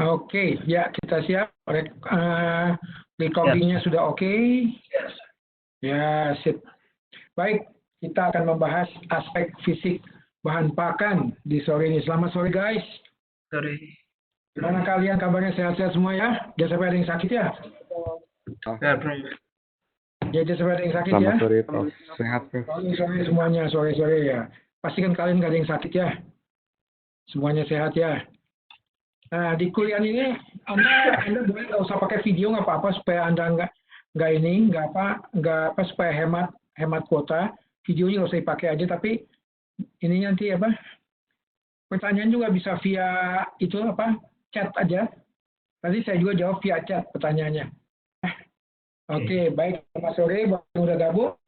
Oke, ya kita siap. Recordingnya sudah oke. Ya, sip. Baik, kita akan membahas aspek fisik bahan pakan di sore ini. Selamat sore guys. Sore. Gimana kalian kabarnya, sehat-sehat semua ya? Jangan sampai ada yang sakit ya? Ya, Bro. Ya, jangan sampai ada yang sakit ya? Selamat sore, Prof. Sehat, Prof. Sore semuanya, sore-sore ya. Pastikan kalian nggak ada yang sakit ya? Semuanya sehat ya? Nah, di kuliah ini Anda boleh nggak usah pakai video, nggak apa-apa, supaya Anda nggak apa supaya hemat kuota. Videonya nggak usah dipakai aja, tapi ini nanti apa? Pertanyaan juga bisa via itu apa? Chat aja. Nanti saya juga jawab via chat pertanyaannya. Oke, baik. Selamat sore, baru udah gabung.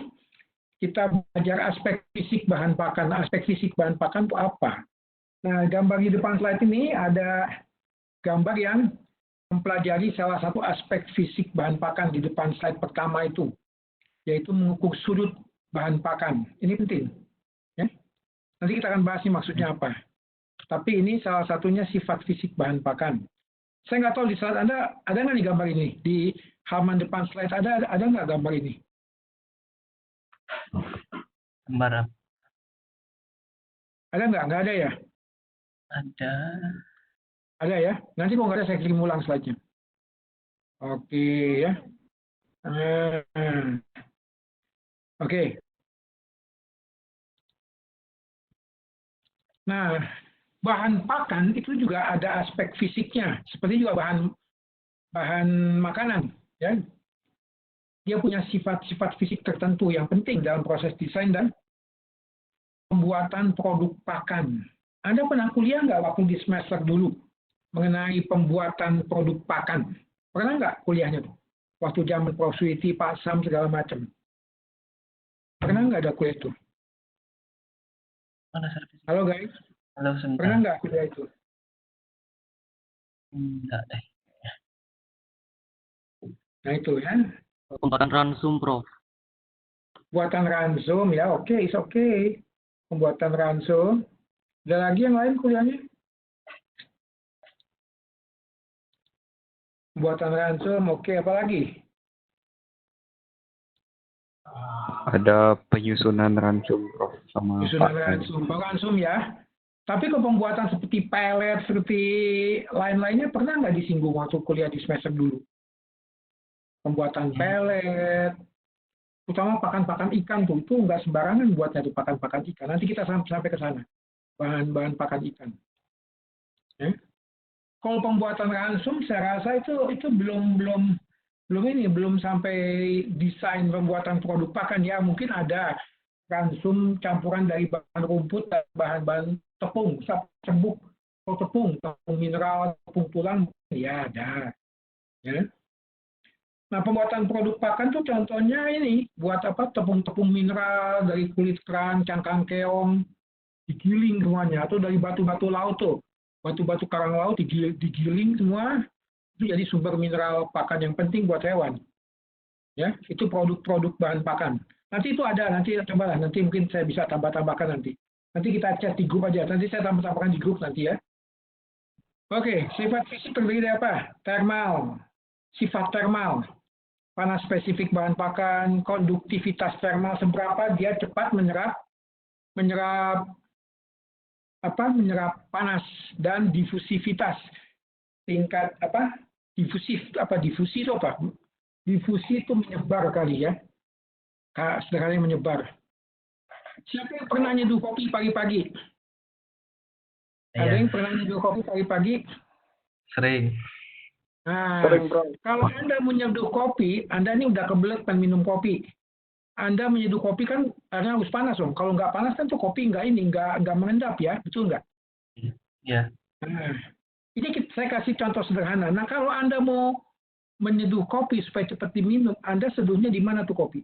Kita belajar aspek fisik bahan pakan. Aspek fisik bahan pakan itu apa? Nah, gambar di depan slide ini ada gambar yang mempelajari salah satu aspek fisik bahan pakan di depan slide pertama itu, yaitu mengukur sudut bahan pakan. Ini penting. Ya? Nanti kita akan bahas ini maksudnya apa. Tapi ini salah satunya sifat fisik bahan pakan. Saya nggak tahu di slide Anda ada nggak nih gambar ini? Di halaman depan slide ada nggak gambar ini? Gambar apa? Ada nggak? Nggak ada ya? Ada. Ada ya? Nanti kalau nggak ada saya kirim ulang slide-nya. Oke ya. Oke. Nah, bahan pakan itu juga ada aspek fisiknya, seperti juga bahan makanan. Ya. Dia punya sifat-sifat fisik tertentu yang penting dalam proses desain dan pembuatan produk pakan. Anda pernah kuliah nggak waktu di semester dulu mengenai pembuatan produk pakan? Pernah nggak kuliahnya tuh? Waktu zaman Prof. Suiti, Pak Sam, segala macam. Pernah nggak ada kuliah itu? Mana servis? Halo guys, Halo, sebentar. pernah nggak kuliah itu? Enggak deh. Nah itu ya. Pembuatan ransum, Prof. Buatan ransum ya, oke, is oke. Pembuatan ransum. Ada lagi yang lain kuliahnya? Pembuatan ransum, oke, apa lagi? Ada penyusunan ransum, Prof. Sama Penyusunan Pak. ransum ya. Tapi kalau pembuatan seperti pelet, seperti lain-lainnya pernah nggak disinggung waktu kuliah di semester dulu? Pembuatan pelet, terutama pakan-pakan ikan tuh, itu nggak sembarangan buatnya tuh pakan-pakan ikan. Nanti kita sampai ke sana, bahan-bahan pakan ikan. Ya. Kalau pembuatan ransum, saya rasa itu belum sampai desain pembuatan produk pakan ya. Mungkin ada ransum campuran dari bahan rumput dan bahan-bahan tepung, serbuk atau tepung mineral, tepung tulang, ya ada. Ya. Nah, pembuatan produk pakan tuh contohnya ini, buat apa? Tepung-tepung mineral dari kulit kerang, cangkang keong, digiling semuanya, atau dari batu-batu laut tuh. Batu-batu karang laut digiling semua, itu jadi sumber mineral pakan yang penting buat hewan. Ya, itu produk-produk bahan pakan. Nanti itu ada, nanti cobalah, nanti mungkin saya bisa tambah-tambahkan nanti. Nanti kita chat di grup aja, nanti saya tambah-tambahkan di grup nanti ya. Oke, sifat fisik terdiri dari apa? Termal, sifat termal. Panas spesifik bahan pakan, konduktivitas termal, seberapa dia cepat menyerap panas, dan difusivitas, tingkat difusi itu apa? Difusi itu menyebar kali ya, sederhananya menyebar. Siapa yang pernah nyeduh kopi pagi-pagi? Ada yang pernah nyeduh kopi pagi-pagi? Sering. Nah, kalau Anda menyeduh kopi, Anda ini udah kebelet pengen minum kopi. Anda menyeduh kopi kan karena harus panas dong. Kalau nggak panas kan tuh kopi nggak mengendap ya, betul nggak? Iya. Nah, ini saya kasih contoh sederhana. Nah, kalau Anda mau menyeduh kopi supaya cepat diminum, Anda seduhnya di mana tuh kopi?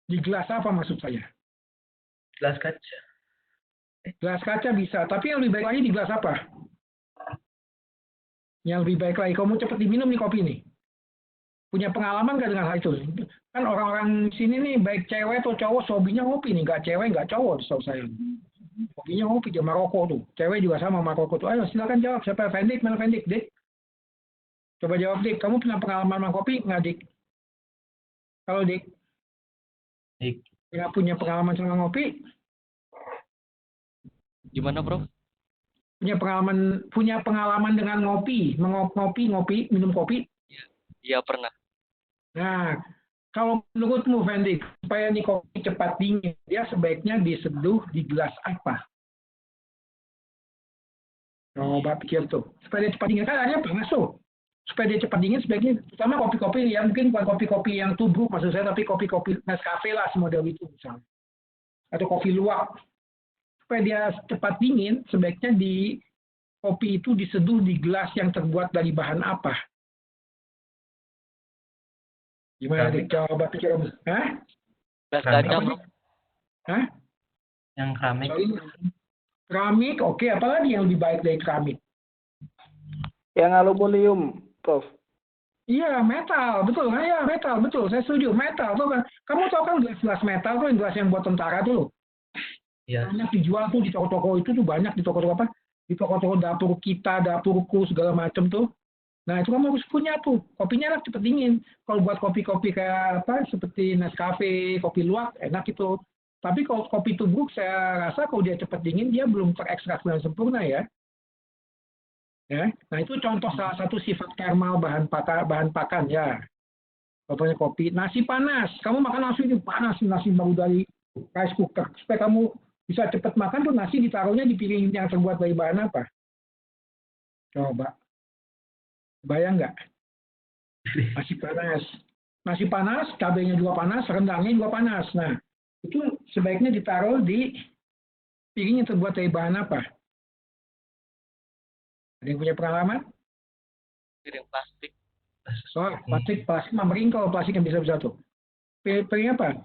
Di gelas apa maksud saya? Gelas kaca. Gelas kaca bisa, tapi yang lebih baik lagi di gelas apa? Yang lebih baik lagi, kalau mau cepat diminum nih kopi nih. Punya pengalaman nggak dengan hal itu? Kan orang-orang sini nih, baik cewek atau cowok, hobinya ngopi nih. Nggak cewek, nggak cowok, setahu saya. Hobinya ngopi, dia merokok tuh. Cewek juga sama merokok tuh. Ayo silakan jawab, siapa Fendik, mana Fendik, Dek? Coba jawab, Dik. Kamu pernah pengalaman sama kopi nggak, Dik? Kalau Dik, Dik. nggak punya pengalaman sama ngopi, Gimana, Prof? punya pengalaman dengan ngopi, minum kopi. Iya, pernah. Nah, kalau menurutmu, Fendi, supaya nih kopi cepat dingin, dia sebaiknya diseduh di gelas apa? Coba pikir tuh. Supaya dia cepat dingin, kan airnya panas tuh. Supaya dia cepat dingin, sebaiknya, terutama kopi-kopi ya, mungkin bukan kopi-kopi yang tubruk, maksud saya, tapi kopi-kopi Nescafe lah, semodel itu misalnya. Atau kopi luwak. Supaya dia cepat dingin, sebaiknya kopi itu diseduh di gelas yang terbuat dari bahan apa? Gimana, Dik? Coba pikir. Hah? Gelas Keramik. kaca, Prof. Hah? Yang keramik. Sorry. Keramik, oke. Apalagi yang lebih baik dari keramik? Yang aluminium, Prof. Iya, metal. Betul kan? Ya, metal. Betul. Saya setuju. Metal. Tuh kan. Kamu tahu kan gelas metal tuh, gelas yang buat tentara tuh loh. Iya. Banyak dijual tuh di toko-toko itu tuh, banyak di toko-toko apa? Di toko-toko dapur kita, dapurku, segala macam tuh. Nah, itu kamu harus punya tuh. Kopinya enak, cepet dingin. Kalau buat kopi-kopi kayak apa, seperti Nescafe, kopi luwak, enak itu. Tapi kalau kopi tubruk, saya rasa kalau dia cepet dingin, dia belum terekstrak dengan sempurna ya. Ya, nah itu contoh salah satu sifat thermal bahan pakan ya. Contohnya kopi, nasi panas. Kamu makan nasi itu panas, nasi baru dari rice cooker. Supaya kamu bisa cepat makan tuh nasi ditaruhnya di piring yang terbuat dari bahan apa? Coba, bayang nggak? Nasi panas. Nasi panas, cabenya juga panas, rendangnya juga panas. Nah, itu sebaiknya ditaruh di piring yang terbuat dari bahan apa? Ada yang punya pengalaman? Piring plastik. Oh, plastik mah meringkau, plastik yang bisa-bisa tuh. Piring apa?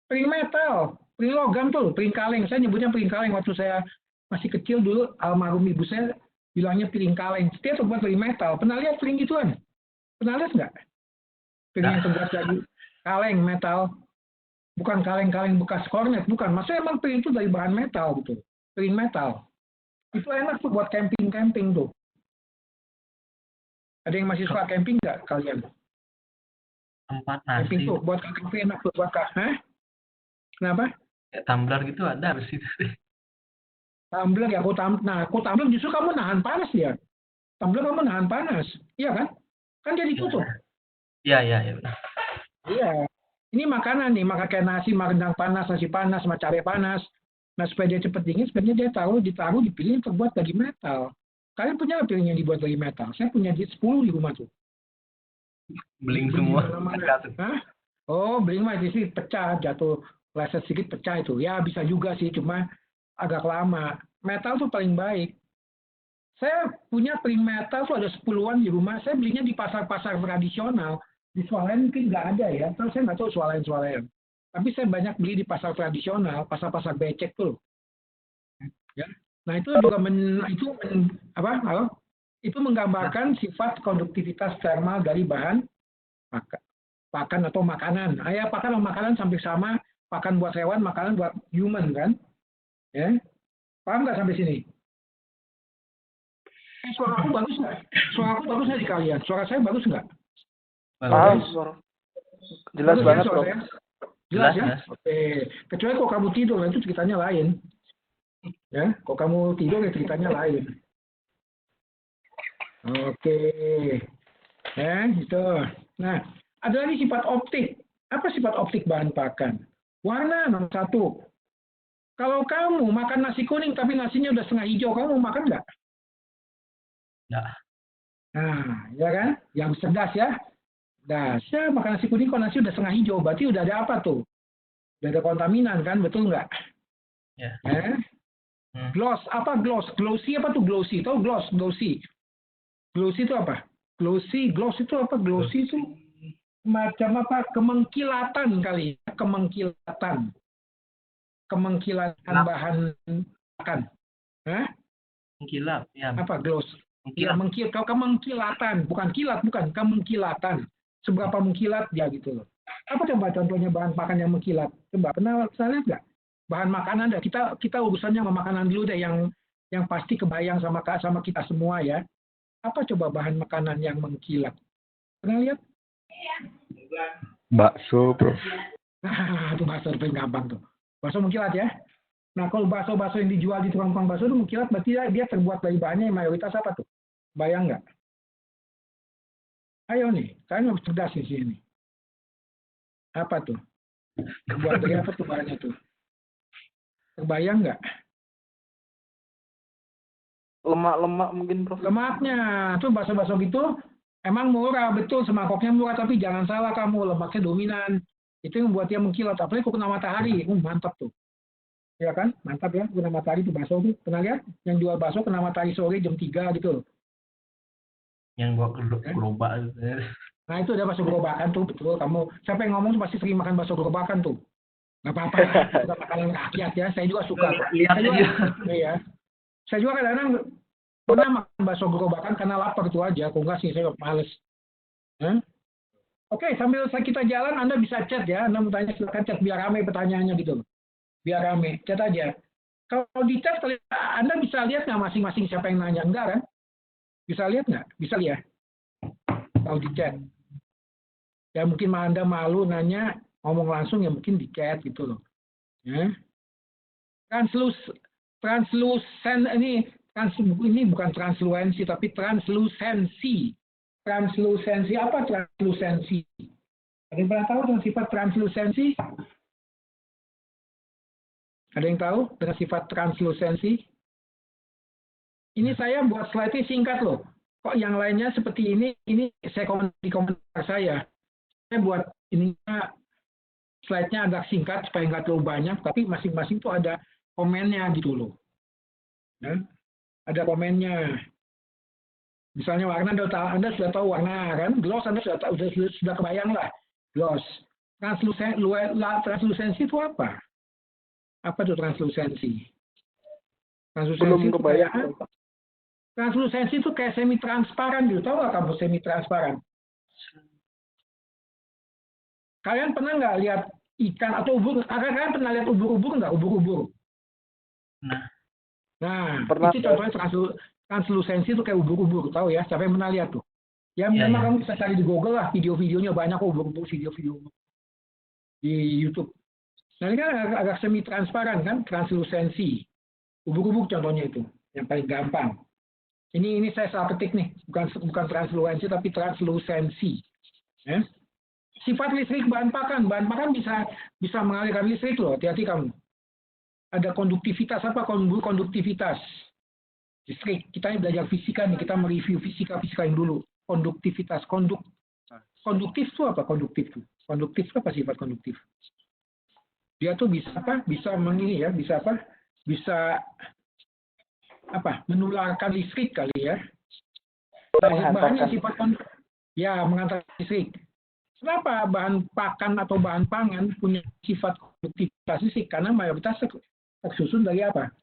Piring metal, piring logam tuh, piring kaleng. Saya nyebutnya piring kaleng waktu saya masih kecil dulu, almarhum ibu saya bilangnya piring kaleng. Dia terbuat dari metal. Pernah lihat piring gituan? Pernah lihat nggak? Piring yang terbuat dari kaleng metal. Bukan kaleng-kaleng bekas kornet, bukan. Maksudnya emang piring itu dari bahan metal gitu. Piring metal. Itu enak tuh buat camping-camping tuh. Ada yang masih suka camping nggak kalian? Tempat Camping nasi. tuh buat camping enak tuh buat hah? Kenapa? Kayak tumbler gitu ada harus itu. Tumbler ya, aku tumbler justru kamu nahan panas ya. Tumbler kamu nahan panas, iya kan? Kan dia ditutup. Iya, iya, iya. Iya. Ini makanan nih, maka kayak nasi, rendang panas, nasi panas, sama cabai panas. Nah supaya dia cepat dingin, sebenarnya dia ditaruh di piring yang terbuat dari metal. Kalian punya piring yang dibuat dari metal? Saya punya 10 di rumah tuh. Beling semua. Hah? Oh, beling mah di sini pecah, jatuh, leset sedikit pecah itu. Ya bisa juga sih, cuma agak lama. Metal tuh paling baik. Saya punya piring metal tuh ada 10-an di rumah. Saya belinya di pasar-pasar tradisional. Di swalayan mungkin nggak ada ya. Terus saya nggak tahu swalayan. Tapi saya banyak beli di pasar tradisional, pasar-pasar becek tuh. Ya. Nah itu juga itu menggambarkan sifat konduktivitas thermal dari bahan pakan atau makanan. Ya pakan atau makanan sampai sama, pakan buat hewan, makanan buat human kan? Ya, paham nggak sampai sini? Suara aku bagus nggak? Suara aku bagus nggak di kalian? Suara saya bagus nggak? Paham, Prof. Jelas Bagus banget, ya, Prof. suaranya? Jelas ya? Jelas. Oke. Kecuali kalau kamu tidur, itu ceritanya lain. Ya, kalau kamu tidur ya ceritanya lain. Oke. Ya, gitu. Nah, ada lagi sifat optik. Apa sifat optik bahan pakan? Warna nomor 1. Kalau kamu makan nasi kuning tapi nasinya udah setengah hijau, kamu mau makan nggak? Nggak. Nah, ya kan? Yang cerdas ya. Nah, saya makan nasi kuning kalau nasi udah setengah hijau, berarti udah ada apa tuh? Udah ada kontaminan kan, betul nggak? Ya. Gloss, apa gloss? Glossy apa tuh glossy? Tahu gloss, glossy? Glossy itu apa? Gloss itu apa? Glossy itu macam apa? Kemengkilatan kali, kemengkilatan bahan makan. Hah? Mengkilap, ya. Apa gloss? Ya, kemengkilatan, bukan kilat, bukan kemengkilatan. Seberapa mengkilat dia gitu loh. Apa coba contohnya bahan pakan yang mengkilat? Coba pernah lihat nggak? Bahan makanan deh. Kita urusannya sama makanan dulu deh yang pasti kebayang sama kita semua ya. Apa coba bahan makanan yang mengkilat? Pernah lihat? Bakso, Prof. Nah, itu bakso paling gampang tuh. Bakso mengkilat ya. Nah, kalau bakso-bakso yang dijual di tukang-tukang bakso itu mengkilat, berarti dia terbuat dari bahannya yang mayoritas apa tuh? Bayang nggak? Ayo nih, kalian harus cerdas di sini. Apa tuh? Terbuat dari apa tuh bahannya tuh? Terbayang nggak? Lemak-lemak mungkin, Prof. Lemaknya. Tuh bakso-bakso gitu, emang murah, betul. Semangkoknya murah, tapi jangan salah kamu, lemaknya dominan. Itu yang membuat dia mengkilat. Apalagi kalau kena matahari. Mantap tuh. Ya kan? Mantap ya, kena matahari tuh bakso tuh. Pernah lihat? Yang jual bakso kena matahari sore jam 3 gitu. Yang gua gerobak gitu. Nah itu ada bakso gerobakan tuh, betul. Kamu, siapa yang ngomong tuh pasti sering makan bakso gerobakan tuh. Nggak apa-apa, itu makanan rakyat ya. Saya juga suka. Lihat Saya juga, aja. iya. Saya juga kadang-kadang pernah makan bakso gerobakan karena lapar itu aja. Kalau nggak sih, saya males. Hah? Oke, sambil kita jalan, Anda bisa chat ya. Anda mau tanya, silakan chat biar rame pertanyaannya gitu. Biar rame, chat aja. Kalau di chat, Anda bisa lihat nggak masing-masing siapa yang nanya? Enggak kan? Bisa lihat nggak? Bisa lihat. Kalau di chat. Ya mungkin Anda malu nanya, ngomong langsung ya mungkin di chat gitu loh. Ya. Translucent ini bukan transluensi tapi translusensi. Translusensi apa translusensi? Ada yang pernah tahu dengan sifat translusensi? Ada yang tahu dengan sifat translusensi? Ini saya buat slide-nya singkat loh. Kok yang lainnya seperti ini saya di komentar saya. Saya buat ininya slide-nya agak singkat supaya nggak terlalu banyak, tapi masing-masing tuh ada komennya gitu loh. Ya, ada komennya. Misalnya warna, Anda sudah tahu warna kan? Gloss Anda sudah kebayang lah. Gloss. Translusensi itu apa? Apa itu translusensi? Belum kebayang. Translusensi itu kayak semi transparan gitu. Tahu nggak kamu semi transparan? Kalian pernah nggak lihat ikan atau ubur? Kalian pernah lihat ubur-ubur nggak? Ubur-ubur. Nah, Pernah. itu contohnya translusensi itu kayak ubur-ubur. Tahu ya? Siapa yang pernah lihat tuh? Ya, memang kamu bisa cari di Google lah. Video-videonya banyak kok ubur-ubur, video-video di YouTube. Nah, ini kan agak semi transparan kan? Translusensi. Ubur-ubur contohnya itu. Yang paling gampang. Ini saya salah ketik nih. Bukan translusensi tapi translusensi. Ya. Sifat listrik bahan pakan. Bahan pakan bisa mengalirkan listrik loh. Hati-hati kamu. Ada konduktivitas apa? Konduktivitas. Listrik. Kita ini belajar fisika nih. Kita mereview fisika yang dulu. Konduktivitas. Konduktif itu apa? Konduktif itu. Konduktif itu apa sifat konduktif? Dia tuh bisa apa? Bisa mengini ya. Bisa apa? Bisa apa? Menularkan listrik kali ya. Bahannya sifat konduktif. Ya, mengantar listrik. Kenapa bahan pakan atau bahan pangan punya sifat konduktivitas listrik? Karena mayoritas tersusun dari apa?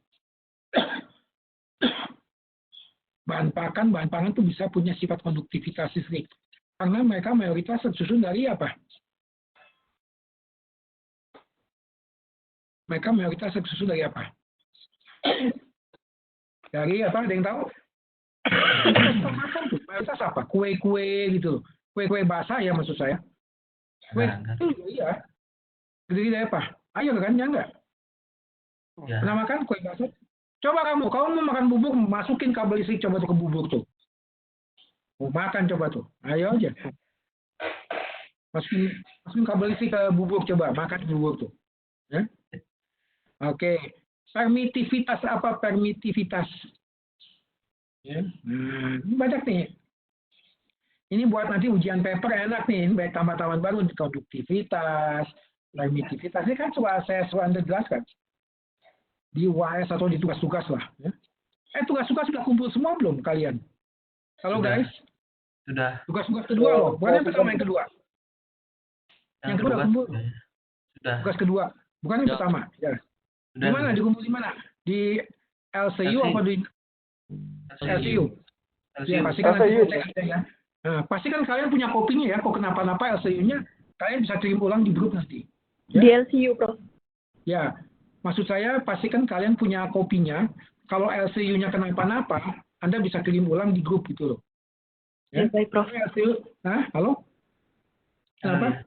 Bahan pangan itu bisa punya sifat konduktivitas listrik. Karena mereka mayoritas tersusun dari apa? Mereka mayoritas tersusun dari apa? Dari apa? Ada yang tahu? Mayoritas apa? Kue-kue gitu. Kue-kue basah ya maksud saya. Kue itu iya. Jadi dari apa? Ayo kan, ya enggak? Ya. Pernah makan kue basah? Coba kamu mau makan bubur, masukin kabel listrik coba tuh ke bubur tuh. Mau makan coba tuh. Ayo aja. Masukin kabel listrik ke bubur coba, makan bubur tuh. Ya? Oke. Permitivitas apa? Permitivitas. Ya. Nah, banyak nih. Ini buat nanti ujian paper enak nih, ini baik tambahan baru konduktivitas, permitivitas. Ini kan saya sudah jelaskan di UAS atau di tugas-tugas lah. Ya. Tugas-tugas sudah kumpul semua belum kalian? Halo guys? Sudah. Tugas-tugas kedua loh. Bukan yang pertama, yang kedua. Yang kedua kumpul. Sudah. Tugas kedua, bukan yang pertama. Ya. Di mana? Dikumpul di mana? Di LCU apa di LCU? Ya, pasti kan nanti cek aja ya. Nah, pasti kan kalian punya kopinya ya. Kok kenapa-napa LCU-nya, kalian bisa kirim ulang di grup nanti. Ya? Di LCU, Prof. Ya, maksud saya pastikan kalian punya kopinya. Kalau LCU-nya kenapa-napa, Anda bisa kirim ulang di grup gitu loh. Ya, baik Prof. LCU, halo? Kenapa?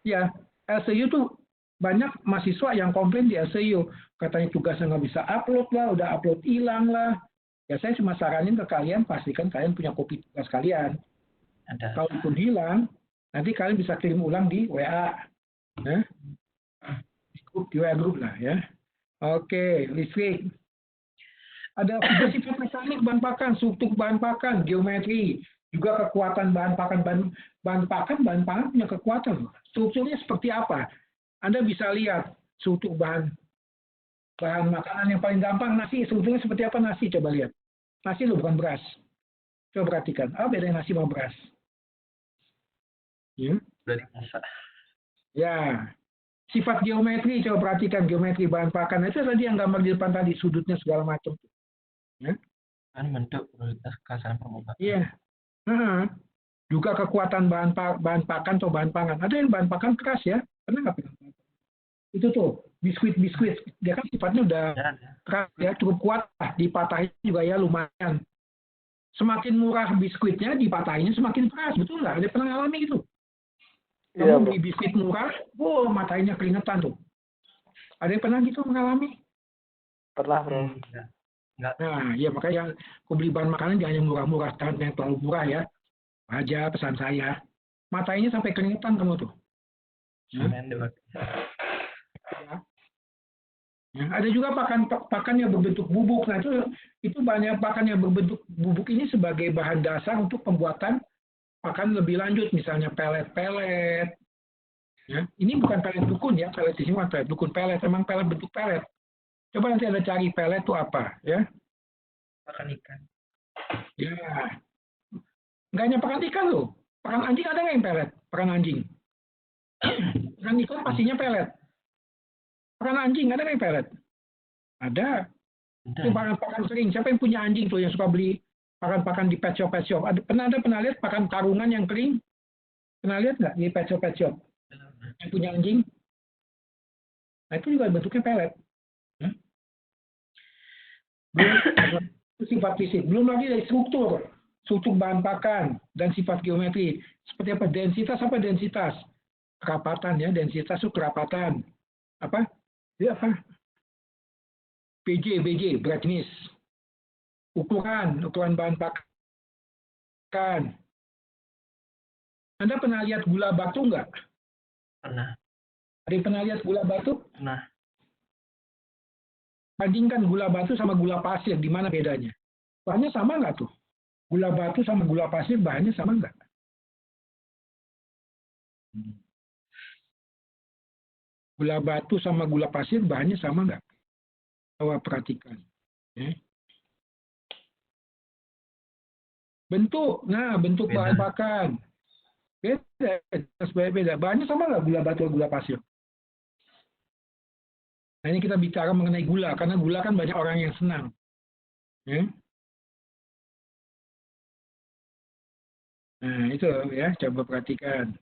Ya, LCU tuh banyak mahasiswa yang komplain di LCU. Katanya tugasnya nggak bisa upload lah, udah upload hilang lah. Ya saya cuma saranin ke kalian, pastikan kalian punya kopi tugas kalian. Ada. Kalaupun hilang, nanti kalian bisa kirim ulang di WA. Ya. Di WA group lah ya. Oke, listrik. Ada tiga sifat mekanik bahan pakan, struktur bahan pakan, geometri, juga kekuatan bahan pakan. Bahan pakan punya kekuatan. Strukturnya seperti apa? Anda bisa lihat struktur bahan makanan yang paling gampang, nasi. Strukturnya seperti apa nasi? Coba lihat. Nasi itu bukan beras. Coba perhatikan. Apa bedanya nasi sama beras? Ya. Dari masa. Ya. Sifat geometri, coba perhatikan geometri bahan pakan. Itu tadi yang gambar di depan tadi, sudutnya segala macam. Ya. Kan bentuk prioritas kesan permukaan. Iya. Juga kekuatan bahan pakan atau bahan pangan. Ada yang bahan pakan keras ya. Pernah nggak pegang? Itu tuh, biskuit. Dia kan sifatnya udah keras ya, cukup kuat. Dipatahin juga ya lumayan. Semakin murah biskuitnya, dipatahinnya semakin keras. Betul nggak? Ada pernah ngalami gitu? Kamu beli biskuit murah, matahinnya keringetan tuh. Ada yang pernah gitu mengalami? Pernah, Bro. Enggak. Nah, ya makanya aku beli bahan makanan jangan yang murah-murah, jangan yang terlalu murah ya. Aja pesan saya. Matanya sampai keringetan kamu tuh. Semen dulu. Ya, ada juga pakan yang berbentuk bubuk. Nah, itu banyak pakan yang berbentuk bubuk ini sebagai bahan dasar untuk pembuatan pakan lebih lanjut, misalnya pelet-pelet. Ya, ini bukan pelet dukun ya, pelet di sini bukan pelet dukun, pelet emang pelet bentuk pelet. Coba nanti ada cari pelet itu apa, ya? Pakan ikan. Ya, nggak hanya pakan ikan loh. Pakan anjing ada nggak yang pelet? Pakan anjing. Pakan ikan pastinya pelet. Pakan anjing ada nggak yang pelet? Ada. Itu pakan kering. Siapa yang punya anjing tuh yang suka beli pakan-pakan di pet shop? Pernah lihat pakan karungan yang kering? Pernah lihat nggak di pet shop? Yang punya anjing? Nah itu juga bentuknya pelet. Belum sifat fisik. Belum lagi dari struktur bahan pakan dan sifat geometri. Seperti apa? Densitas? Kerapatan ya. Densitas itu kerapatan. Apa? Dia apa? BJ, berat jenis. Ukuran bahan pakan. Anda pernah lihat gula batu nggak? Pernah. Ada yang pernah lihat gula batu? Pernah. Bandingkan gula batu sama gula pasir, di mana bedanya? Bahannya sama nggak tuh? Gula batu sama gula pasir bahannya sama nggak? Gula batu sama gula pasir bahannya sama nggak? Coba perhatikan. Bentuk bahan pakan. Beda. Bahannya sama nggak gula batu atau gula pasir? Nah ini kita bicara mengenai gula, karena gula kan banyak orang yang senang. Nah itu ya, coba perhatikan.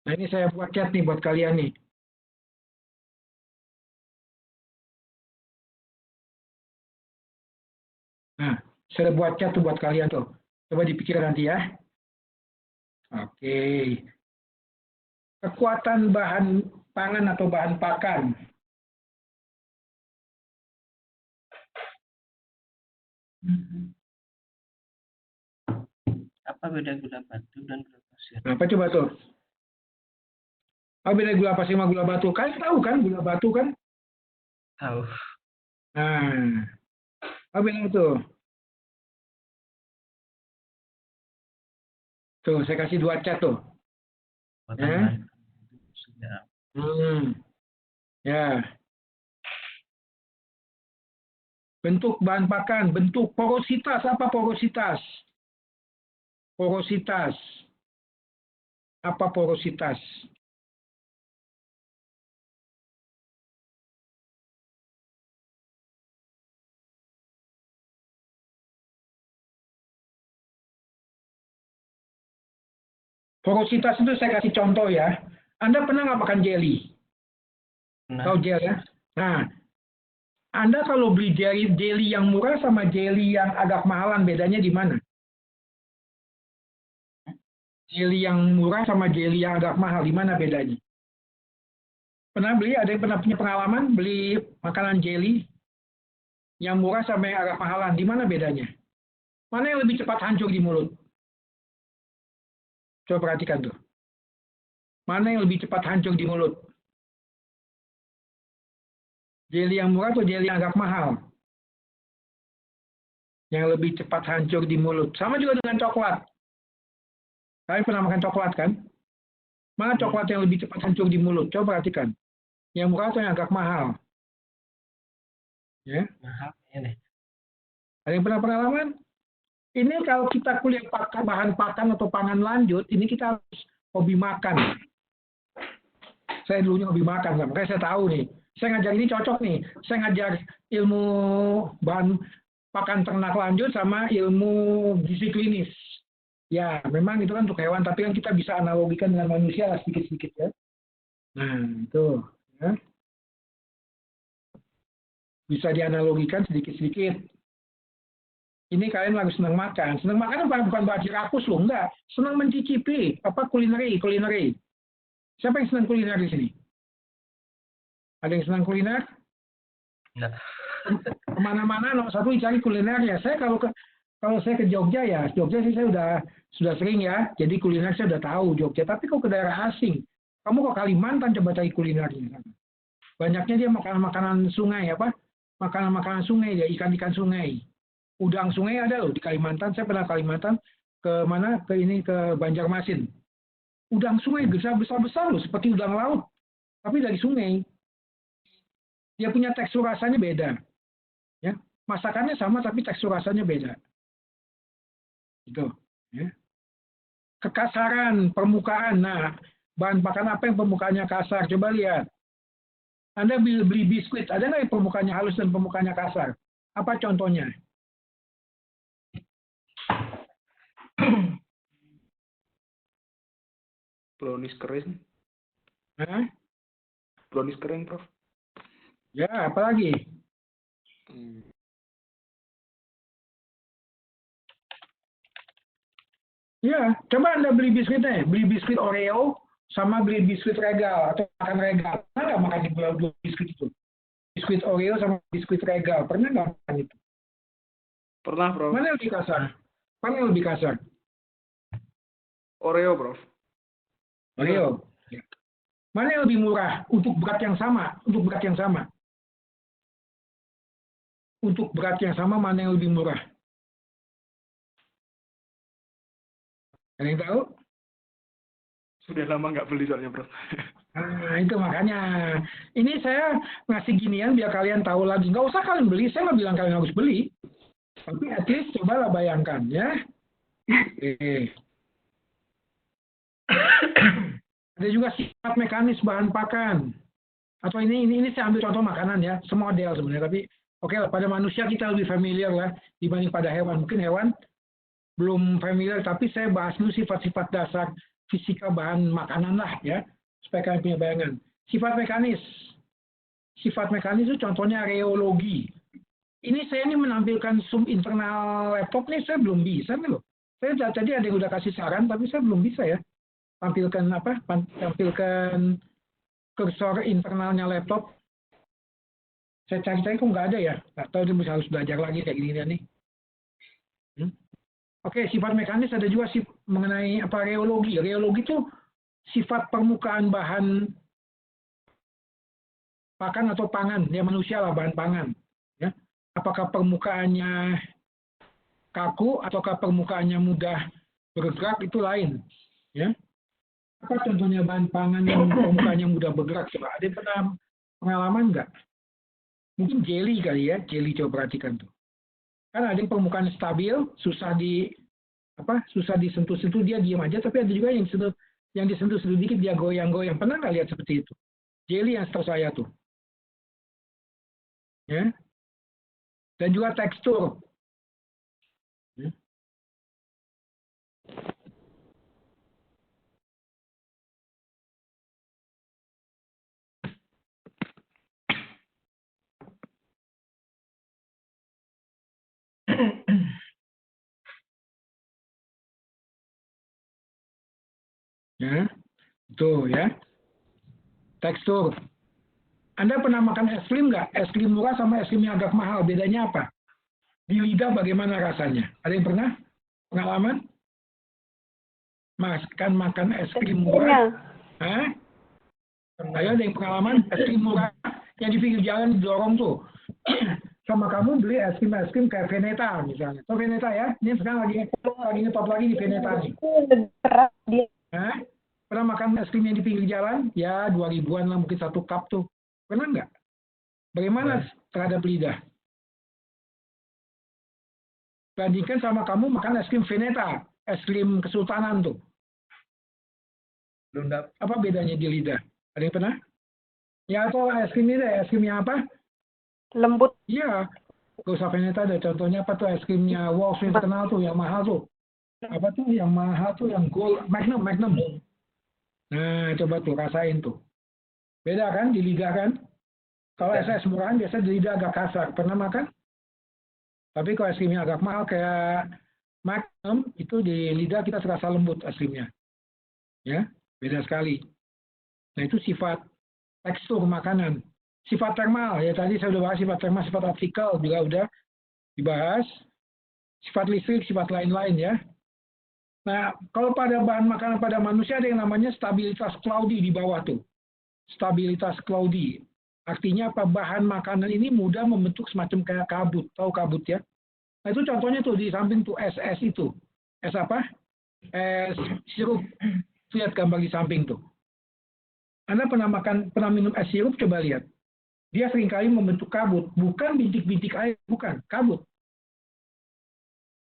Nah ini saya buat chat nih buat kalian nih. Nah, saya buat chat tuh buat kalian tuh. Coba dipikir nanti ya. Oke. Kekuatan bahan pangan atau bahan pakan. Apa beda gula batu dan gula pasir? Nah, apa coba tuh? Apa beda gula pasir sama gula batu? Kalian tahu kan gula batu kan? Tahu. Nah, apa beda tuh? Tuh, saya kasih 2 chat tuh. Ya. Bentuk bahan pakan, bentuk porositas. Apa porositas? Apa porositas? Porositas itu saya kasih contoh ya. Anda pernah nggak makan jelly? Pernah. Tahu jelly ya? Nah, Anda kalau beli jelly yang murah sama jelly yang agak mahalan, bedanya di mana? Jelly yang murah sama jelly yang agak mahal, di mana bedanya? Pernah beli? Ada yang pernah punya pengalaman beli makanan jelly yang murah sama yang agak mahalan, di mana bedanya? Mana yang lebih cepat hancur di mulut? Coba perhatikan tuh. Mana yang lebih cepat hancur di mulut? Jelly yang murah atau jelly yang agak mahal? Yang lebih cepat hancur di mulut. Sama juga dengan coklat. Kalian pernah makan coklat kan? Mana coklat yang lebih cepat hancur di mulut? Coba perhatikan. Yang murah atau yang agak mahal? Ya. Mahal ya deh. Ada yang pernah pengalaman? Ini kalau kita kuliah bahan pakan atau pangan lanjut, ini kita harus hobi makan. Saya dulunya hobi makan, makanya saya tahu nih. Saya ngajar ini cocok nih. Saya ngajar ilmu bahan pakan ternak lanjut sama ilmu gizi klinis. Ya, memang itu kan untuk hewan, tapi kan kita bisa analogikan dengan manusia lah sedikit-sedikit ya. Nah, itu. Ya. Bisa dianalogikan sedikit-sedikit. Ini kalian lagi senang makan. Senang makan bukan berarti rakus loh, enggak. Senang mencicipi apa kulineri. Siapa yang senang kuliner di sini? Ada yang senang kuliner? Enggak. Kemana-mana nomor satu dicari kulinernya. Saya kalau saya ke Jogja ya, Jogja sih saya sudah sering ya. Jadi kuliner saya udah tahu Jogja. Tapi kalau ke daerah asing, kamu ke Kalimantan coba cari kulinernya. Banyaknya dia makanan-makanan sungai apa? Makanan-makanan sungai dia, ikan-ikan sungai. Udang sungai ada loh di Kalimantan. Saya pernah Kalimantan ke mana? Ke Banjarmasin. Udang sungai besar-besar loh, seperti udang laut, tapi dari sungai. Dia punya tekstur rasanya beda. Ya, masakannya sama tapi tekstur rasanya beda. Itu. Ya. Kekasaran permukaan. Nah, bahan pakan apa yang permukaannya kasar? Coba lihat. Anda beli biskuit, ada nggak yang permukaannya halus dan permukaannya kasar? Apa contohnya? Brownies kering. Hah? Brownies kering, Prof. Ya, apalagi? Ya, coba Anda beli biskuitnya. Beli biskuit Oreo sama beli biskuit Regal atau makan Regal. Pernah nggak makan dua biskuit itu? Biskuit Oreo sama biskuit Regal. Pernah nggak makan itu? Pernah, Prof. Mana yang lebih kasar? Mana yang lebih kasar? Oreo, Prof. Oreo. Ya. Mana yang lebih murah untuk berat yang sama? Untuk berat yang sama. Untuk berat yang sama mana yang lebih murah? Ada yang tahu? Sudah lama nggak beli soalnya, Prof. Nah, itu makanya. Ini saya ngasih ginian biar kalian tahu lagi. Nggak usah kalian beli, saya nggak bilang kalian harus beli. Tapi at least cobalah bayangkan, ya. Ada juga sifat mekanis bahan pakan. Atau ini saya ambil contoh makanan ya, semodel sebenarnya. Tapi oke lah, pada manusia kita lebih familiar lah dibanding pada hewan. Mungkin hewan belum familiar, tapi saya bahas dulu sifat-sifat dasar fisika bahan makanan lah ya, supaya kalian punya bayangan. Sifat mekanis. Sifat mekanis itu contohnya reologi. Ini saya ini menampilkan zoom internal laptop nih, saya belum bisa nih loh. Saya tadi ada yang udah kasih saran, tapi saya belum bisa ya. Tampilkan kursor internalnya laptop. Saya cari-cari kok nggak ada ya. Nggak tahu dia harus belajar lagi kayak gini nih. Oke, sifat mekanis ada juga mengenai apa reologi. Reologi itu sifat permukaan bahan pakan atau pangan, ya manusia lah bahan pangan. Ya. Apakah permukaannya kaku ataukah permukaannya mudah bergerak itu lain. Ya. Apa contohnya bahan pangan yang permukaannya mudah bergerak? Coba ada yang pernah pengalaman nggak? Mungkin jelly kali ya, jelly coba perhatikan tuh. Kan ada yang permukaan stabil, susah disentuh-sentuh dia diam aja, tapi ada juga yang disentuh-sentuh dikit dia goyang-goyang. Pernah nggak lihat seperti itu? Jelly yang setahu saya tuh. Ya. Dan juga tekstur. Ya. Ya, itu ya. Tekstur. Anda pernah makan es krim nggak? Es krim murah sama es krim yang agak mahal, bedanya apa? Di lidah bagaimana rasanya? Ada yang pernah pengalaman? Makan es krim murah? Hah? Ayo ada yang pengalaman es krim murah yang di pinggir jalan didorong tuh. Sama kamu beli es krim kayak Veneta misalnya. Tahu Veneta ya? Ini sekarang lagi ngetop lagi di Veneta nih. Hah? Pernah makan es krim yang di pinggir jalan? Ya 2.000-an lah mungkin 1 cup tuh. Pernah nggak? Bagaimana terhadap lidah? Bandingkan sama kamu makan es krim Veneta, es krim Kesultanan tuh. Belum dapat. Apa bedanya di lidah? Ada yang pernah? Ya atau es krim ini deh, es krim yang apa? Lembut. Iya. Gak usah Veneta deh, contohnya apa tuh es krimnya Walls yang terkenal tuh, yang mahal tuh. Apa tuh yang mahal tuh, yang gold, Magnum. Nah, coba tuh, rasain tuh. Beda kan di lidah kan? Kalau es murahan biasanya di lidah agak kasar. Pernah makan? Tapi kalau es krimnya agak mahal kayak Magnum, itu di lidah kita terasa lembut es krimnya. Ya, beda sekali. Nah, itu sifat tekstur makanan. Sifat termal, ya tadi saya sudah bahas sifat termal, sifat optikal juga udah dibahas. Sifat listrik, sifat lain-lain ya. Nah, kalau pada bahan makanan pada manusia ada yang namanya stabilitas cloudy di bawah tuh. Stabilitas cloudy. Artinya apa? Bahan makanan ini mudah membentuk semacam kayak kabut. Tahu kabut ya? Nah, itu contohnya tuh di samping tuh es itu. Es apa? Es sirup. Lihat gambar di samping tuh. Anda pernah minum es sirup? Coba lihat. Dia seringkali membentuk kabut. Bukan bintik-bintik air. Bukan. Kabut.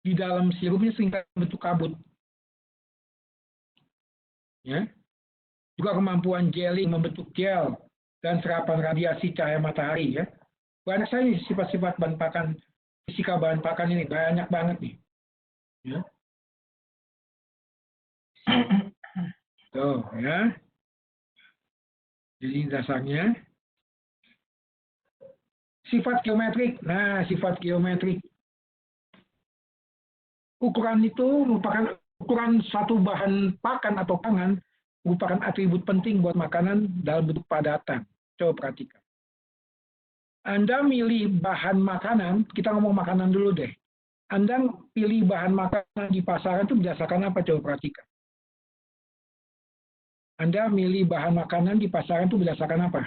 Di dalam sirupnya seringkali membentuk kabut. Ya. Juga kemampuan gelling membentuk gel dan serapan radiasi cahaya matahari ya. Banyak sekali sifat-sifat bahan pakan, fisika bahan pakan ini banyak banget nih. Ya. Tuh ya. Jadi dasarnya sifat geometrik. Nah, sifat geometrik. Ukuran itu merupakan ukuran satu bahan pakan atau pangan merupakan atribut penting buat makanan dalam bentuk padatan. Coba perhatikan. Anda milih bahan makanan, kita ngomong makanan dulu deh. Anda pilih bahan makanan di pasaran itu berdasarkan apa? Coba perhatikan. Anda milih bahan makanan di pasaran itu berdasarkan apa?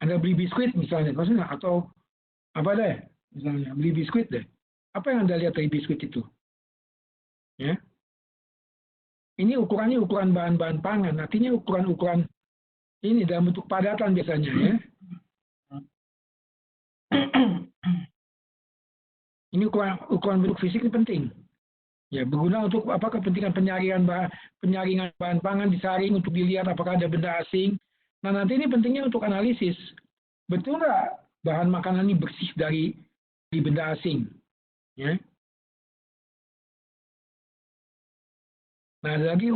Anda beli biskuit misalnya, maksudnya atau apa deh? Misalnya beli biskuit deh. Apa yang Anda lihat dari biskuit itu? Ya. Ini ukurannya ukuran bahan-bahan pangan, artinya ukuran-ukuran ini dalam bentuk padatan biasanya ya. Ini ukuran bentuk fisik ini penting. Ya, berguna untuk apa? Kepentingan penyaringan bahan pangan disaring untuk dilihat apakah ada benda asing. Nah, nanti ini pentingnya untuk analisis. Betul nggak bahan makanan ini bersih dari benda asing? Ya. Nah, ada lagi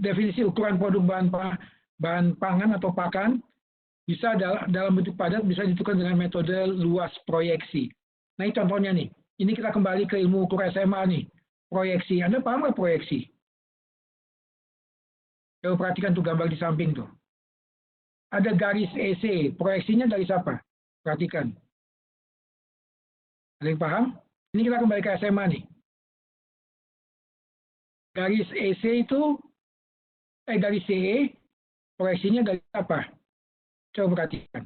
definisi ukuran produk bahan pangan atau pakan bisa dalam bentuk padat bisa ditentukan dengan metode luas proyeksi. Nah, ini contohnya nih. Ini kita kembali ke ilmu ukur SMA nih. Proyeksi. Anda paham nggak proyeksi? Coba perhatikan tuh gambar di samping tuh. Ada garis EC. Proyeksinya garis apa? Perhatikan. Ada yang paham? Ini kita kembali ke SMA nih. Garis EC itu, garis CE, proyeksinya garis apa? Coba perhatikan.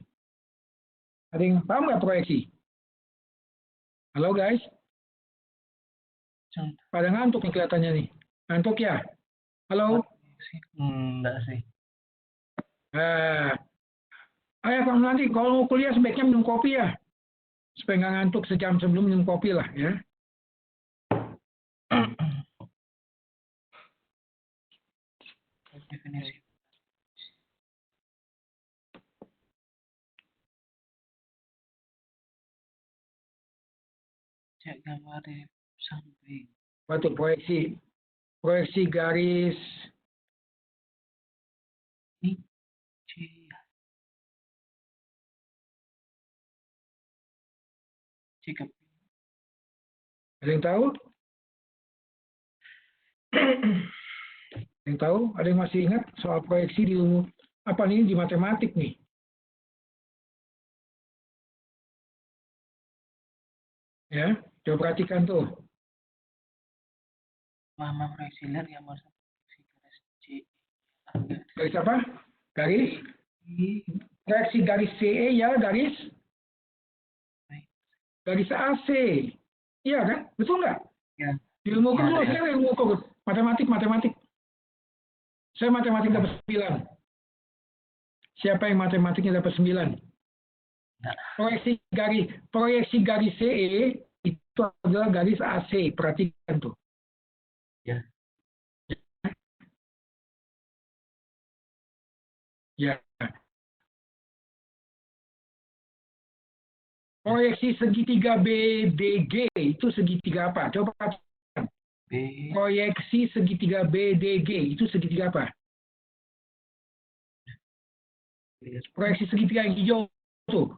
Ada yang paham nggak proyeksi? Halo guys? Pada ngantuk nih kelihatannya nih. Ngantuk ya? Halo? Enggak sih. Ayo kamu nanti kalau mau kuliah sebaiknya minum kopi ya. Supaya nggak ngantuk sejam sebelum minum kopi lah ya. Definisi. Cek gambar di samping. Waktu proyeksi. Proyeksi garis. Ini. Jika Ada yang tahu? Yang tahu? Ada yang masih ingat soal proyeksi di ilmu apa nih di matematik nih? Ya, coba perhatikan tuh. Mama proyeksi lihat yang mau garis C. Garis apa? Garis proyeksi garis CE ya, garis AC. Iya kan? Betul nggak? Ya. Ilmu Ya, kursus, ya. saya ilmu kursus. Matematik. Saya matematik dapat 9. Siapa yang matematiknya dapat 9? Nah. Proyeksi garis CE itu adalah garis AC. Perhatikan tuh. Ya. Ya. Proyeksi segitiga BDG itu segitiga apa? Coba perhatikan. B. Proyeksi segitiga BDG itu segitiga apa? Proyeksi segitiga yang hijau tuh.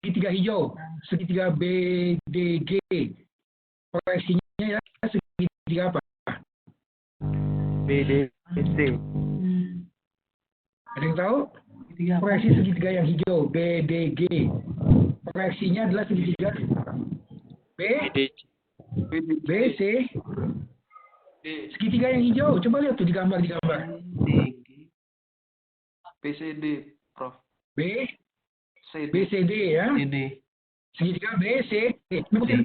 Segitiga hijau, segitiga BDG. Proyeksinya ya segitiga apa? BDC. Ada yang tahu? Proyeksi segitiga yang hijau, BDG. Proyeksinya adalah segitiga BC. Segitiga yang hijau. Coba lihat tuh di gambar. PCD, Prof. CD. BCD ya. CD. Segitiga BC.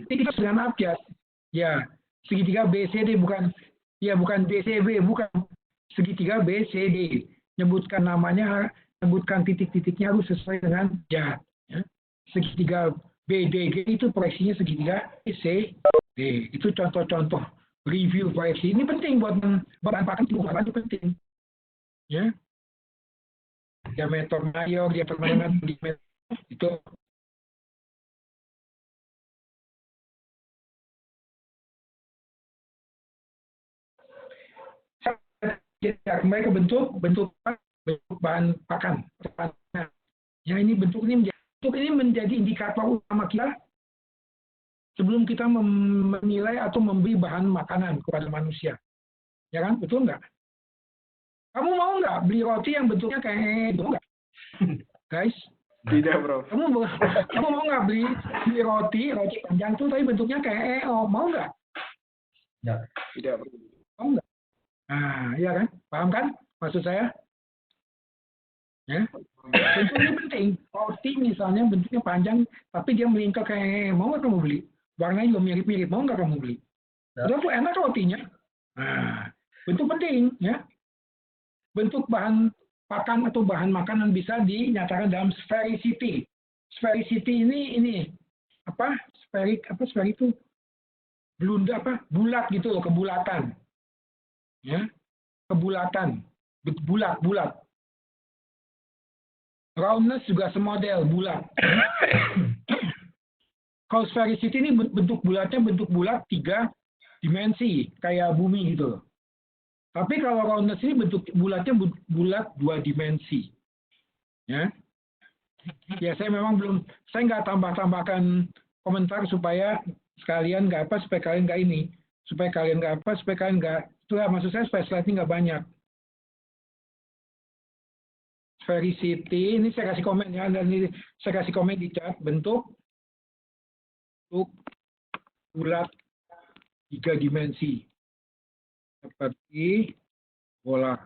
Segitiga dengan abjad. Ya, segitiga BCD bukan BCB, bukan. Segitiga BCD. Nyebutkan namanya, nyebutkan titik-titiknya harus sesuai dengan abjad. Ya. Segitiga BDG itu proyeksinya segitiga BCD. Itu contoh-contoh review proyeksi. Ini penting buat memanfaatkan itu penting. Ya. Diameter mayor, diameter menengah, itu. Kembali ke bentuk bahan pakan. Ya, ini bentuk ini menjadi indikator utama kita sebelum kita menilai atau memberi bahan makanan kepada manusia. Ya kan? Betul nggak? Kamu mau nggak beli roti yang bentuknya kayak itu nggak? Guys? Tidak, Prof. Kamu mau nggak beli roti panjang tuh tapi bentuknya kayak mau nggak? Ya. Tidak, Prof. Mau nggak? Nah, iya kan? Paham kan maksud saya? Ya. Bentuk ini penting. Roti misalnya bentuknya panjang, tapi dia melingkar kayak mau nggak kamu beli? Warnanya juga mirip-mirip, mau nggak kamu beli? Udah tuh enak rotinya. Nah, bentuk penting, ya. Bentuk bahan pakan atau bahan makanan bisa dinyatakan dalam sphericity. Sphericity ini apa? Spheric itu bulat gitu loh, kebulatan. Ya, kebulatan, bulat. Roundness juga semodel bulat. Kalau sphericity ini bentuk bulat 3 dimensi kayak bumi gitu loh. Tapi kalau roundness ini bentuk bulatnya bulat 2 dimensi. Ya. Ya saya memang saya nggak tambahkan komentar supaya sekalian nggak supaya kalian nggak ini, supaya kalian nggak itulah maksud saya supaya slide-nya nggak banyak. Sphericity ini saya kasih komen ya, dan ini saya kasih komen di chat bentuk bulat 3 dimensi seperti bola.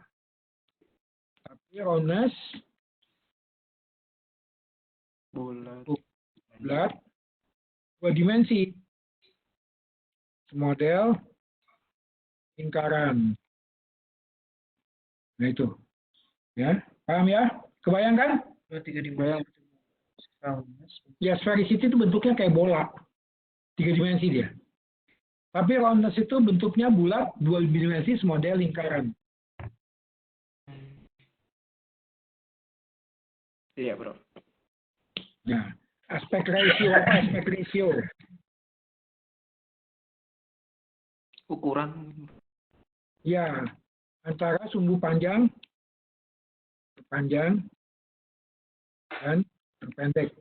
Tapi roundness bulat 2 dimensi, model lingkaran. Nah itu, ya paham ya? Kebayangkan? 3 dimensi. Ya, sphericity itu bentuknya kayak bola, 3 dimensi dia. Tapi roundness itu bentuknya bulat 2 dimensi, model lingkaran. Iya, Bro. Nah, aspek ratio. Ukuran. Ya, antara sumbu panjang dan terpendek.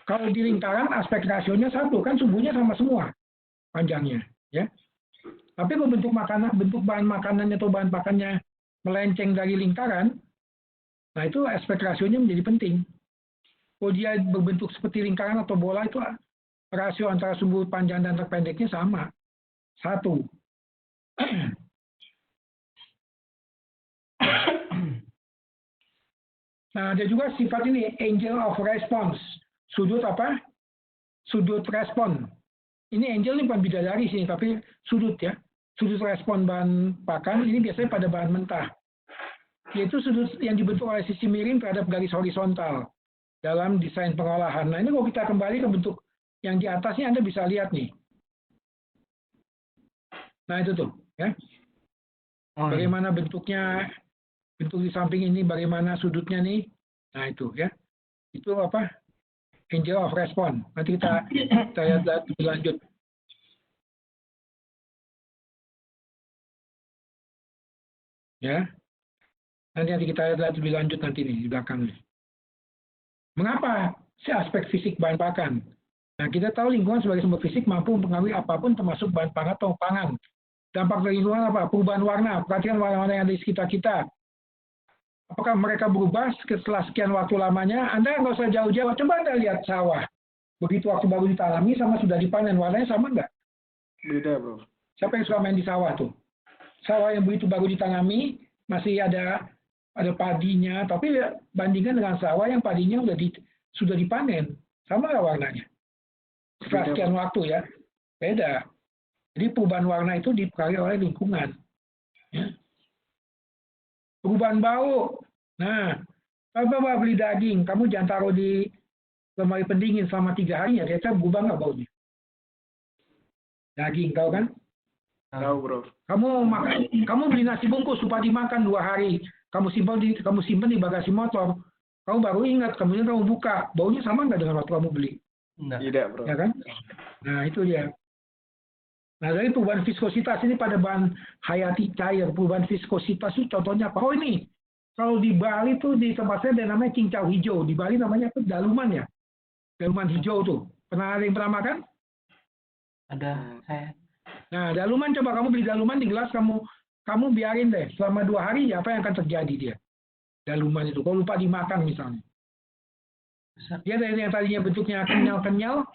Kalau di lingkaran aspek rasionya 1, kan sumbunya sama semua. panjangnya, ya. Tapi kalau bentuk bahan makanannya atau bahan pakannya melenceng dari lingkaran, nah itu aspek rasionya menjadi penting. Kalau dia berbentuk seperti lingkaran atau bola, itu rasio antara sumbu panjang dan terpendeknya sama. 1. Nah, ada juga sifat ini, angle of response. Sudut apa? Sudut respon. Ini angel ini bukan bidadari sini, tapi sudut ya. Sudut respon bahan pakan ini biasanya pada bahan mentah. Yaitu sudut yang dibentuk oleh sisi miring terhadap garis horizontal dalam desain pengolahan. Nah, ini kalau kita kembali ke bentuk yang di atasnya, Anda bisa lihat nih. Nah, itu tuh, ya. Bagaimana bentuknya, bentuk di samping ini, bagaimana sudutnya nih. Nah, itu ya. Itu apa? Angle of response. Nanti kita lihat lebih lanjut. Ya. Nanti kita lihat lebih lanjut nanti nih di belakang nih. Mengapa si aspek fisik bahan pakan? Nah, kita tahu lingkungan sebagai sumber fisik mampu mempengaruhi apapun termasuk bahan pangan atau pangan. Dampak dari lingkungan apa? Perubahan warna. Perhatikan warna-warna yang ada di sekitar kita. Apakah mereka berubah setelah sekian waktu lamanya? Anda nggak usah jauh-jauh. Coba Anda lihat sawah. Begitu waktu baru ditanami sama sudah dipanen. Warnanya sama nggak? Beda, bro. Siapa yang suka main di sawah tuh? Sawah yang begitu baru ditanami, masih ada padinya. Tapi bandingkan dengan sawah yang padinya sudah dipanen. Sama nggak warnanya? Setelah sekian waktu ya. Beda. Jadi perubahan warna itu dipengaruhi oleh lingkungan. Ya. Perubahan bau. Nah, kalau bawa beli daging, kamu jangan taruh di lemari pendingin selama 3 hari ya, kira-kira berubah nggak baunya? Daging, tahu kan? Tahu, bro. Kamu beli nasi bungkus supaya dimakan 2 hari, kamu simpan di bagasi motor, kamu baru ingat, kemudian kamu buka, baunya sama nggak dengan waktu kamu beli? Tidak, bro. Ya kan? Nah, itu dia. Nah, dari perubahan viskositas ini pada bahan hayati cair, perubahan viskositas itu contohnya apa? Oh ini, kalau di Bali tuh di tempat saya ada namanya cincau hijau. Di Bali namanya apa? Daluman ya? Daluman hijau tuh. Pernah ada yang pernah makan? Ada saya. Nah, daluman coba kamu beli daluman di gelas, kamu biarin deh. Selama 2 hari ya apa yang akan terjadi dia? Daluman itu. Kalau lupa dimakan misalnya. Dia dari yang tadinya bentuknya kenyal-kenyal,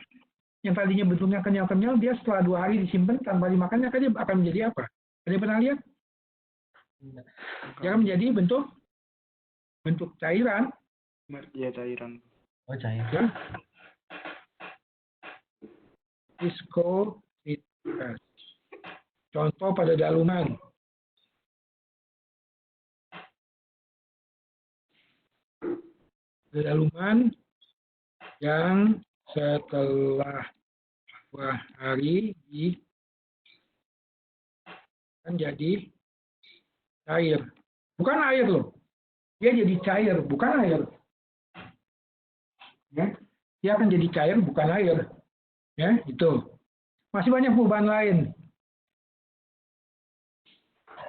dia setelah 2 hari disimpan tanpa dimakannya, dia akan menjadi apa? Ada yang pernah lihat? Dia akan menjadi bentuk cairan. Iya, cairan. Oh, cair. Ya. Viskositas. Contoh pada daluman. Daluman yang setelah 2 hari kan jadi cair. Bukan air loh. Dia jadi cair, bukan air. Ya. Dia akan jadi cair, bukan air. Ya, itu. Masih banyak perubahan lain.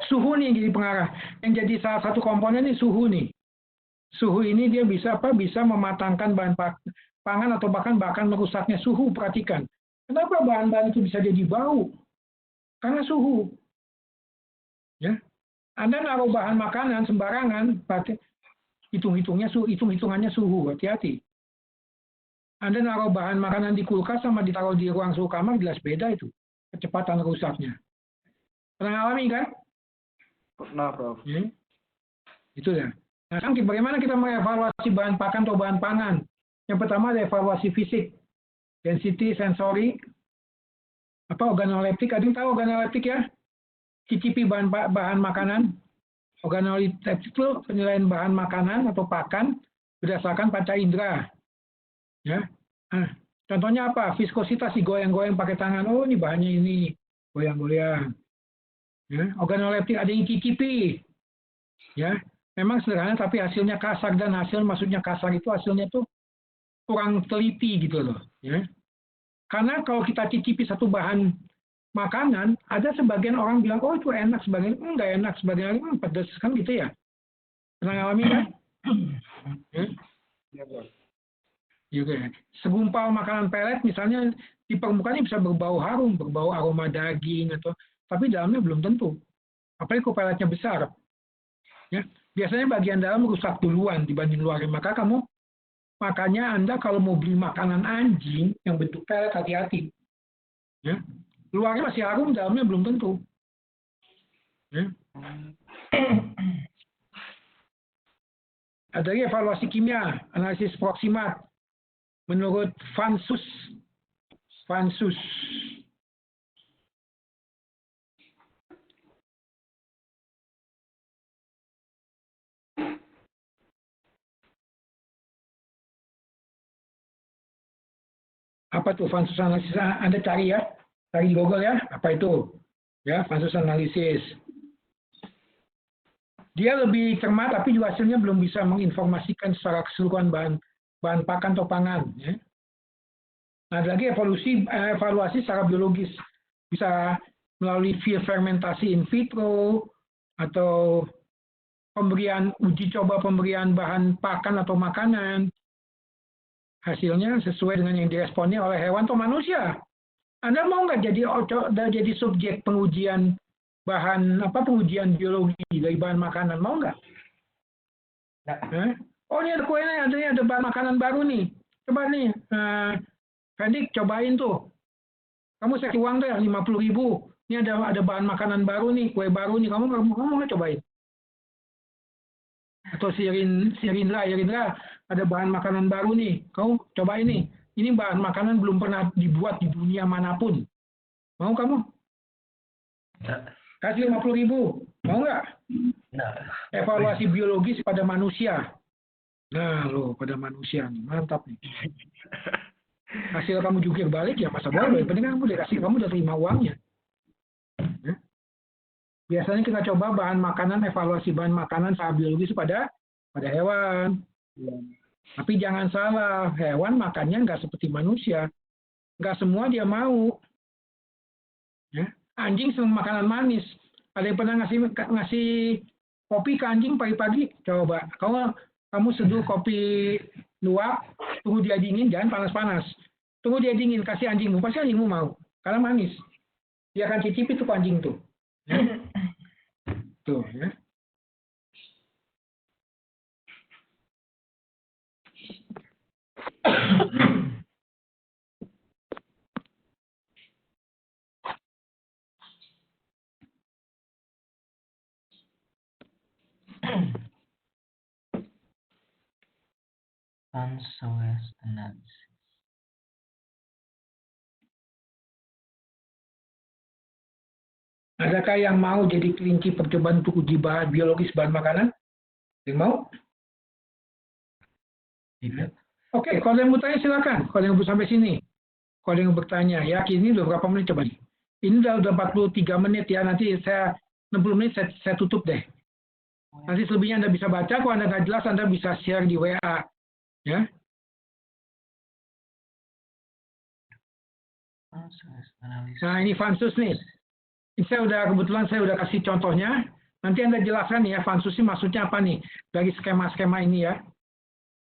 Suhu nih jadi pengarah. Yang jadi salah satu komponen ini suhu nih. Suhu ini dia bisa mematangkan bahan pangan atau bahkan merusaknya. Suhu, perhatikan. Kenapa bahan-bahan itu bisa jadi bau? Karena suhu. Ya. Anda naruh bahan makanan sembarangan, hitung-hitungannya suhu, hati-hati. Anda naruh bahan makanan di kulkas sama ditaruh di ruang suhu kamar, jelas beda itu. Kecepatan rusaknya. Pernah alami kan? Pernah, bro. Ya. Itu ya. Nah, bagaimana kita mengevaluasi bahan pakan atau bahan pangan? Yang pertama ada evaluasi fisik, density, sensori, organoleptik. Ada yang tahu organoleptik ya? Cicipi bahan makanan. Organoleptik itu penilaian bahan makanan atau pakan berdasarkan panca indera. Ya. Nah, contohnya apa? Viskositas, digoyang-goyang pakai tangan. Oh, ini bahannya ini, goyang-goyang. Ya. Organoleptik ada yang cicipi. Ya. Memang sederhana tapi hasilnya kasar, dan maksudnya kasar itu hasilnya tuh kurang teliti gitu loh, ya. Karena kalau kita cicipi satu bahan makanan, ada sebagian orang bilang oh itu enak, sebagian enggak enak, sebagian lagi pedas kan gitu ya. Pernah ngalami kan? Ya. Juga. Segumpal makanan pelet misalnya di permukaannya bisa berbau harum, berbau aroma daging atau, tapi dalamnya belum tentu. Apalagi kalau peletnya besar. Ya, biasanya bagian dalam rusak duluan dibanding luarnya. Makanya Anda kalau mau beli makanan anjing yang bentuk pelet, hati-hati. Ya, luarnya masih harum, dalamnya belum tentu. Ya. Ada lagi evaluasi kimia, analisis proksimat. Menurut Vansus. Apa tuh Vansus analisis? Anda cari ya, cari di Google ya, apa itu? Ya, Vansus analisis. Dia lebih cermat, tapi juga hasilnya belum bisa menginformasikan secara keseluruhan bahan pakan atau pangan. Ya. Nah, ada lagi evaluasi secara biologis. Bisa melalui fermentasi in vitro, atau uji coba pemberian bahan pakan atau makanan. Hasilnya sesuai dengan yang diresponnya oleh hewan atau manusia. Anda mau nggak jadi subjek pengujian pengujian biologi dari bahan makanan, mau nggak? Oh, ini ada kuenya, ada bahan makanan baru nih. Coba nih, Fendik cobain tuh. Kamu saya uang deh 50.000. Ini ada bahan makanan baru nih, kue baru nih. Kamu nggak cobain? Atau si Rindra, ada bahan makanan baru nih. Kamu cobain nih. Ini bahan makanan belum pernah dibuat di dunia manapun. Mau kamu? Kasih 50.000. Mau nggak? Evaluasi biologis pada manusia. Nah, loh, pada manusia nih. Mantap nih. Hasil kamu jungkir balik ya masa boleh. Penting kamu udah terima uangnya. Ya. Biasanya kita coba evaluasi bahan makanan secara biologis pada hewan. Tapi jangan salah, hewan makannya nggak seperti manusia. Nggak semua dia mau. Ya. Anjing senang makanan manis. Ada yang pernah ngasih kopi ke anjing pagi-pagi? Coba. Kamu seduh kopi luwak, tunggu dia dingin, jangan panas-panas. Tunggu dia dingin, kasih anjingmu. Pasti anjingmu mau. Karena manis. Dia akan cicipi tuh anjing tuh. Ya. Tuh, ya. Vansus analisis. Adakah yang mau jadi kelinci percobaan untuk uji bahan biologis bahan makanan? Yang mau? Tidak. Oke, kalau yang bertanya silakan. Kalau yang sampai sini. Kalau yang bertanya, yakin ini udah berapa menit coba nih? Ini udah 43 menit ya. Nanti 60 menit saya tutup deh. Nanti selebihnya Anda bisa baca. Kalau Anda nggak jelas, Anda bisa share di WA. Ya. Nah, ini Vansus nih. Kebetulan saya udah kasih contohnya. Nanti Anda jelaskan ya, Vansus ini maksudnya apa nih? Dari skema-skema ini ya.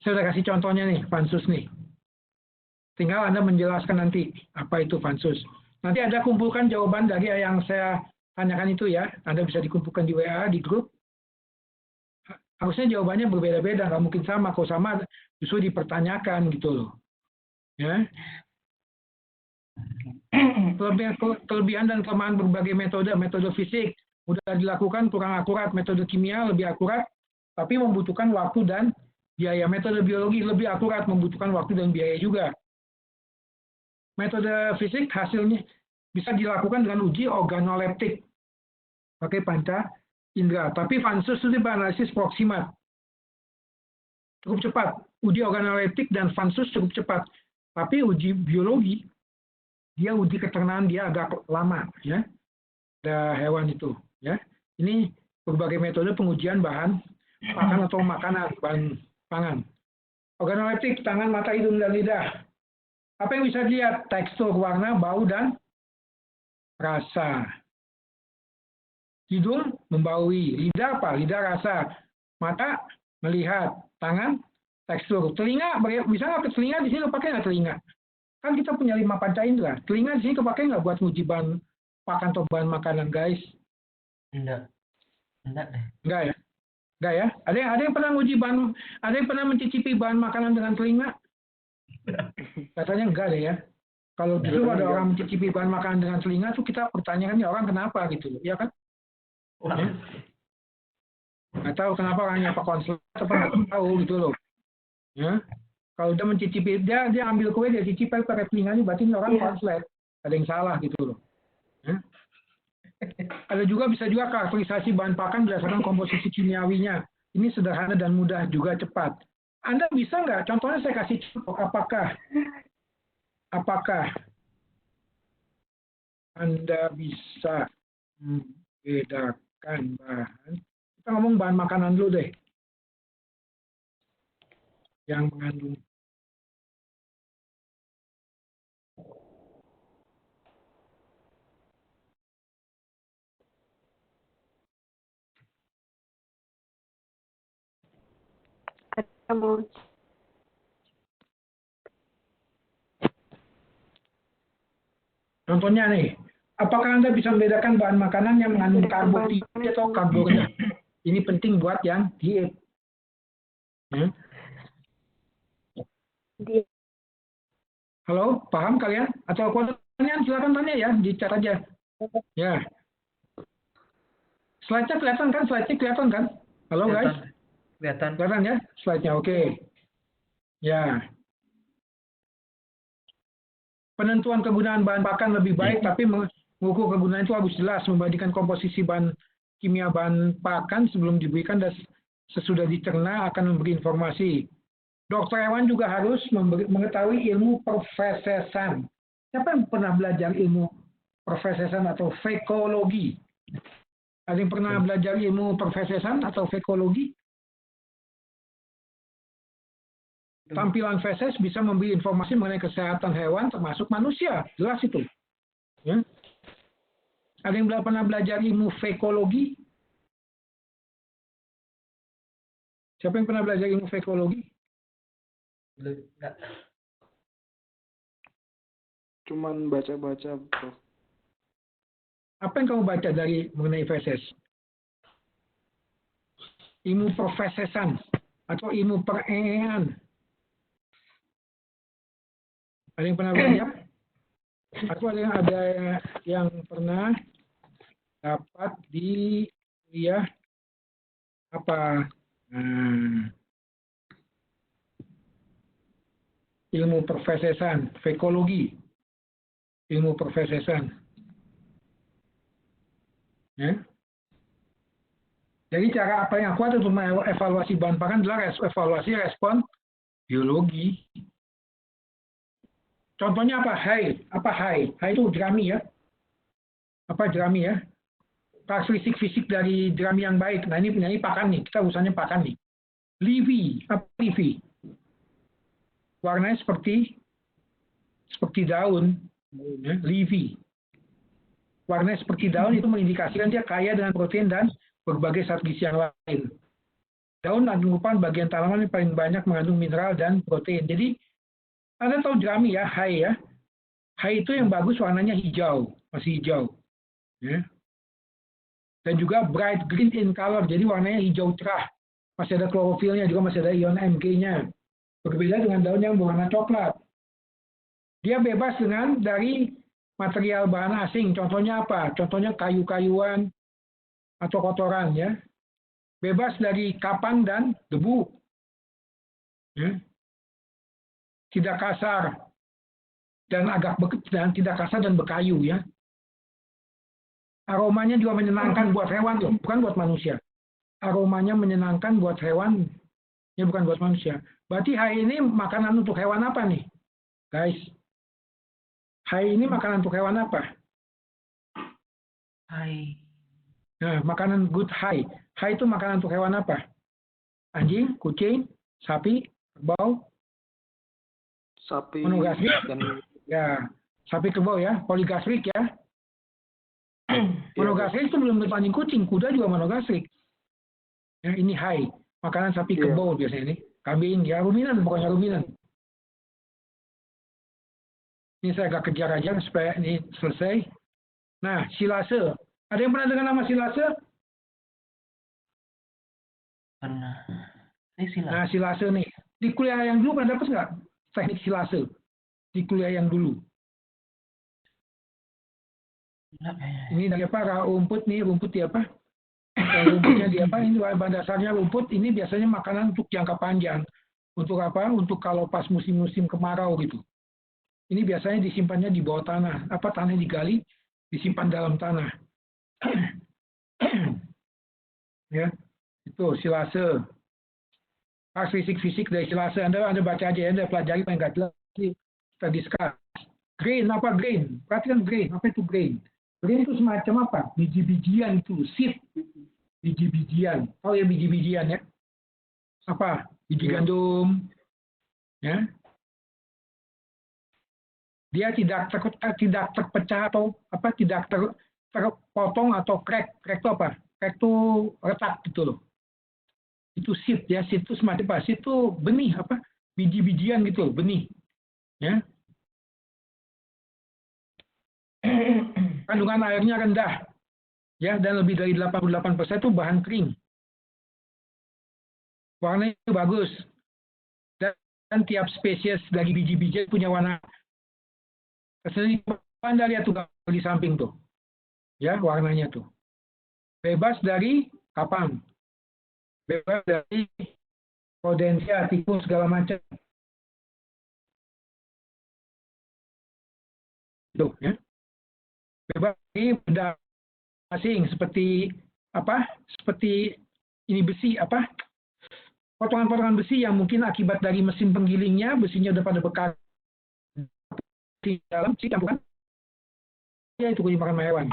Saya udah kasih contohnya nih, Vansus nih. Tinggal Anda menjelaskan nanti apa itu Vansus. Nanti Anda kumpulkan jawaban dari yang saya tanyakan itu ya. Anda bisa dikumpulkan di WA, di grup. Harusnya jawabannya berbeda-beda, nggak mungkin sama. Kalau sama justru dipertanyakan gitu loh. Ya. Kelebihan dan kelemahan berbagai metode fisik mudah dilakukan, kurang akurat, metode kimia lebih akurat, tapi membutuhkan waktu dan biaya. Metode biologi lebih akurat, membutuhkan waktu dan biaya juga. Metode fisik hasilnya bisa dilakukan dengan uji organoleptik pakai panca indera. Tapi Vansus itu analisis proksimat. Cukup cepat. Uji organoleptik dan Vansus cukup cepat. Tapi uji biologi, dia uji keternaan dia agak lama, ya. Ada hewan itu, ya. Ini berbagai metode pengujian bahan pakan atau makanan, bahan pangan. Organoleptik, tangan, mata, hidung, dan lidah. Apa yang bisa dilihat? Tekstur, warna, bau, dan rasa. Hidung membaui, lidah apa? Lidah rasa. Mata melihat, tangan Tekstur. Telinga, bisa nggak ke telinga di sini kepake nggak telinga? Kan kita punya 5 panca indera. Telinga di sini kepake nggak buat nguji bahan pakan atau bahan makanan, guys? Enggak deh. Enggak ya? Enggak ya? Ada yang pernah nguji bahan, ada yang pernah mencicipi bahan makanan dengan telinga? Katanya enggak deh ya. Kalau justru ada orang mencicipi bahan makanan dengan telinga tuh kita pertanyakan ya orang kenapa gitu, ya kan? Ya? Nggak tahu kenapa orangnya apa konslet apa nggak tahu gitu loh. Ya? Kalau dia mencicipi, dia ambil kue, dia cicipi pakai telinganya, berarti ini orang konslet. Ada yang salah gitu loh. Ya? Ada juga bisa juga karakterisasi bahan pakan berdasarkan komposisi kimiawinya. Ini sederhana dan mudah juga cepat. Anda bisa nggak? Contohnya saya kasih contoh. Apakah Anda bisa membedakan bahan? Kita ngomong bahan makanan dulu deh. Yang mengandung contohnya nih, apakah Anda bisa membedakan bahan makanan yang mengandung karbo tinggi atau karbo rendah? Ini penting buat yang diet. Ya. Halo, paham kalian? Atau pertanyaan silakan tanya ya, di chat aja. Ya. Slide-nya kelihatan kan? Slide-nya kelihatan kan? Halo guys? Kelihatan ya? Slide-nya oke. Ya. Penentuan kegunaan bahan pakan lebih baik, tapi mengukur kegunaan itu harus jelas, membandingkan komposisi bahan kimia bahan pakan sebelum diberikan dan sesudah dicerna akan memberi informasi. Dokter hewan juga harus mengetahui ilmu pervesesan. Siapa yang pernah belajar ilmu pervesesan atau fekologi? Ada yang pernah belajar ilmu pervesesan atau fekologi? Tampilan feses bisa memberi informasi mengenai kesehatan hewan termasuk manusia. Jelas itu. Ya. Ada yang pernah belajar ilmu fekologi? Siapa yang pernah belajar ilmu fekologi? Enggak. Cuman baca-baca, Prof. Apa yang kamu baca dari mengenai feses? Ilmu pervesesan atau ilmu perean? Ada yang pernah belajar? Atau ada yang pernah dapat di kuliah apa? Ilmu pervesesan, fekologi, ilmu pervesesan. Ya. Jadi cara apa yang kuat untuk mengevaluasi bahan pakan adalah evaluasi respon biologi. Contohnya apa? Hai. Apa hai? Hai itu jerami ya. Apa jerami ya? Karakteristik fisik dari jerami yang baik. Nah ini pakan nih. Kita urusannya pakan nih. Livi. Apa livi? Warnanya seperti daun. Ya, livi. Warnanya seperti daun itu mengindikasikan dia kaya dengan protein dan berbagai zat gizi yang lain. Daun merupakan bagian tanaman yang paling banyak mengandung mineral dan protein. Jadi Anda tahu jerami ya, hai ya. Hai itu yang bagus warnanya hijau, masih hijau. Ya. Dan juga bright green in color, jadi warnanya hijau cerah. Masih ada klorofilnya, juga masih ada ion Mg-nya. Berbeda dengan daun yang berwarna coklat. Dia bebas dari material bahan asing. Contohnya apa? Contohnya kayu-kayuan atau kotoran ya. Bebas dari kapan dan debu. Ya. Tidak kasar dan tidak kasar dan berkayu ya. Aromanya juga menyenangkan buat hewan loh, bukan buat manusia. Aromanya menyenangkan buat hewan, ya bukan buat manusia. Berarti hai ini makanan untuk hewan apa nih, guys? Hai ini makanan untuk hewan apa? Hai. Nah, makanan good hai. Hai itu makanan untuk hewan apa? Anjing, kucing, sapi, kerbau. Sapi Monogastrik dan ya, sapi kerbau ya, poligastrik ya. Monogastrik itu belum tentu anjing kucing, kuda juga monogastrik. Ya, ini hai. Makanan sapi Iya. kebau biasanya ini. Kambing, ya ruminan, pokoknya ruminan. Ini saya agak kejar aja supaya ini selesai. Nah, silase. Ada yang pernah dengar nama silase? Pernah. Ini sila. Nah, silase nih. Di kuliah yang dulu pernah dapat nggak teknik silase? Di kuliah yang dulu. Enggak kayaknya. Ini dari apa? Rumput nih, rumput di apa? Rumputnya di apa? Ini bahan dasarnya rumput. Ini biasanya makanan untuk jangka panjang. Untuk apa? Untuk kalau pas musim-musim kemarau gitu. Ini biasanya disimpannya di bawah tanah. Apa tanah digali, disimpan dalam tanah. Ya, itu silase. Hak fisik-fisik dari silase. Anda baca aja, Anda pelajari paling nggak jelas. Kita discuss. Grain, apa grain? Perhatikan grain. Apa itu grain? Grain itu semacam apa? Biji-bijian itu, seed. Biji-bijian. Oh ya, biji-bijian ya. Apa? Biji gandum. Ya. Dia tidak terpecah atau apa? Tidak terpotong atau crack. Crack itu apa? Crack itu retak gitu loh. Itu seed ya. Seed itu semacam apa? Seed itu benih apa? Biji-bijian gitu loh, benih. Ya. Kandungan airnya rendah. Ya, dan lebih dari 88% itu bahan kering. Warnanya bagus. Dan tiap spesies dari biji-bijian punya warna tersendiri. Anda lihat tuh di samping tuh. Ya, warnanya tuh. Bebas dari kapang. Bebas dari rodentia, tikus, segala macam. Tuh, ya. Bebas dari benda asing seperti apa? Seperti ini besi apa? Potongan-potongan besi yang mungkin akibat dari mesin penggilingnya, besinya udah pada bekas di dalam si campuran. Ya itu dimakan hewan.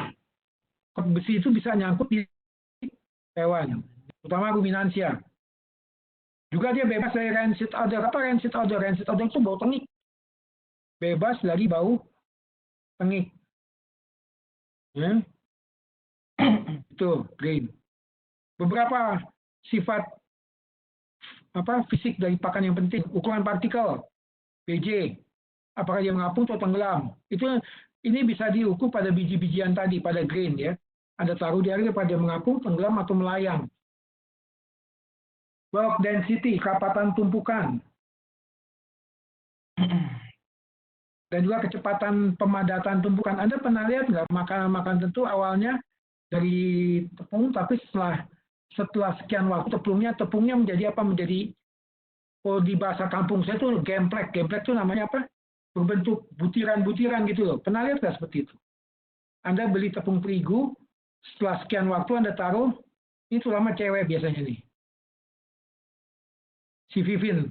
Besi itu bisa nyangkut di hewan, terutama ruminansia. Juga dia bebas dari rancid odor. Apa rancid odor? Rancid odor itu bau tengik. Bebas dari bau tengik. Ya. Itu green. Beberapa sifat apa fisik dari pakan yang penting. Ukuran partikel, PJ. Apakah dia mengapung atau tenggelam? Ini bisa diukur pada biji-bijian tadi, pada grain ya. Anda taruh di air pada mengapung, tenggelam atau melayang. Bulk density, kerapatan tumpukan. Dan juga kecepatan pemadatan tumpukan. Anda pernah lihat nggak makanan-makanan tentu awalnya dari tepung, tapi setelah sekian waktu tepungnya menjadi apa? Menjadi, kalau di bahasa kampung saya itu gemplek. Gemplek itu namanya apa? Berbentuk butiran-butiran gitu loh. Pernah lihat nggak seperti itu? Anda beli tepung terigu, setelah sekian waktu Anda taruh, ini terutama cewek biasanya nih. Si Vivin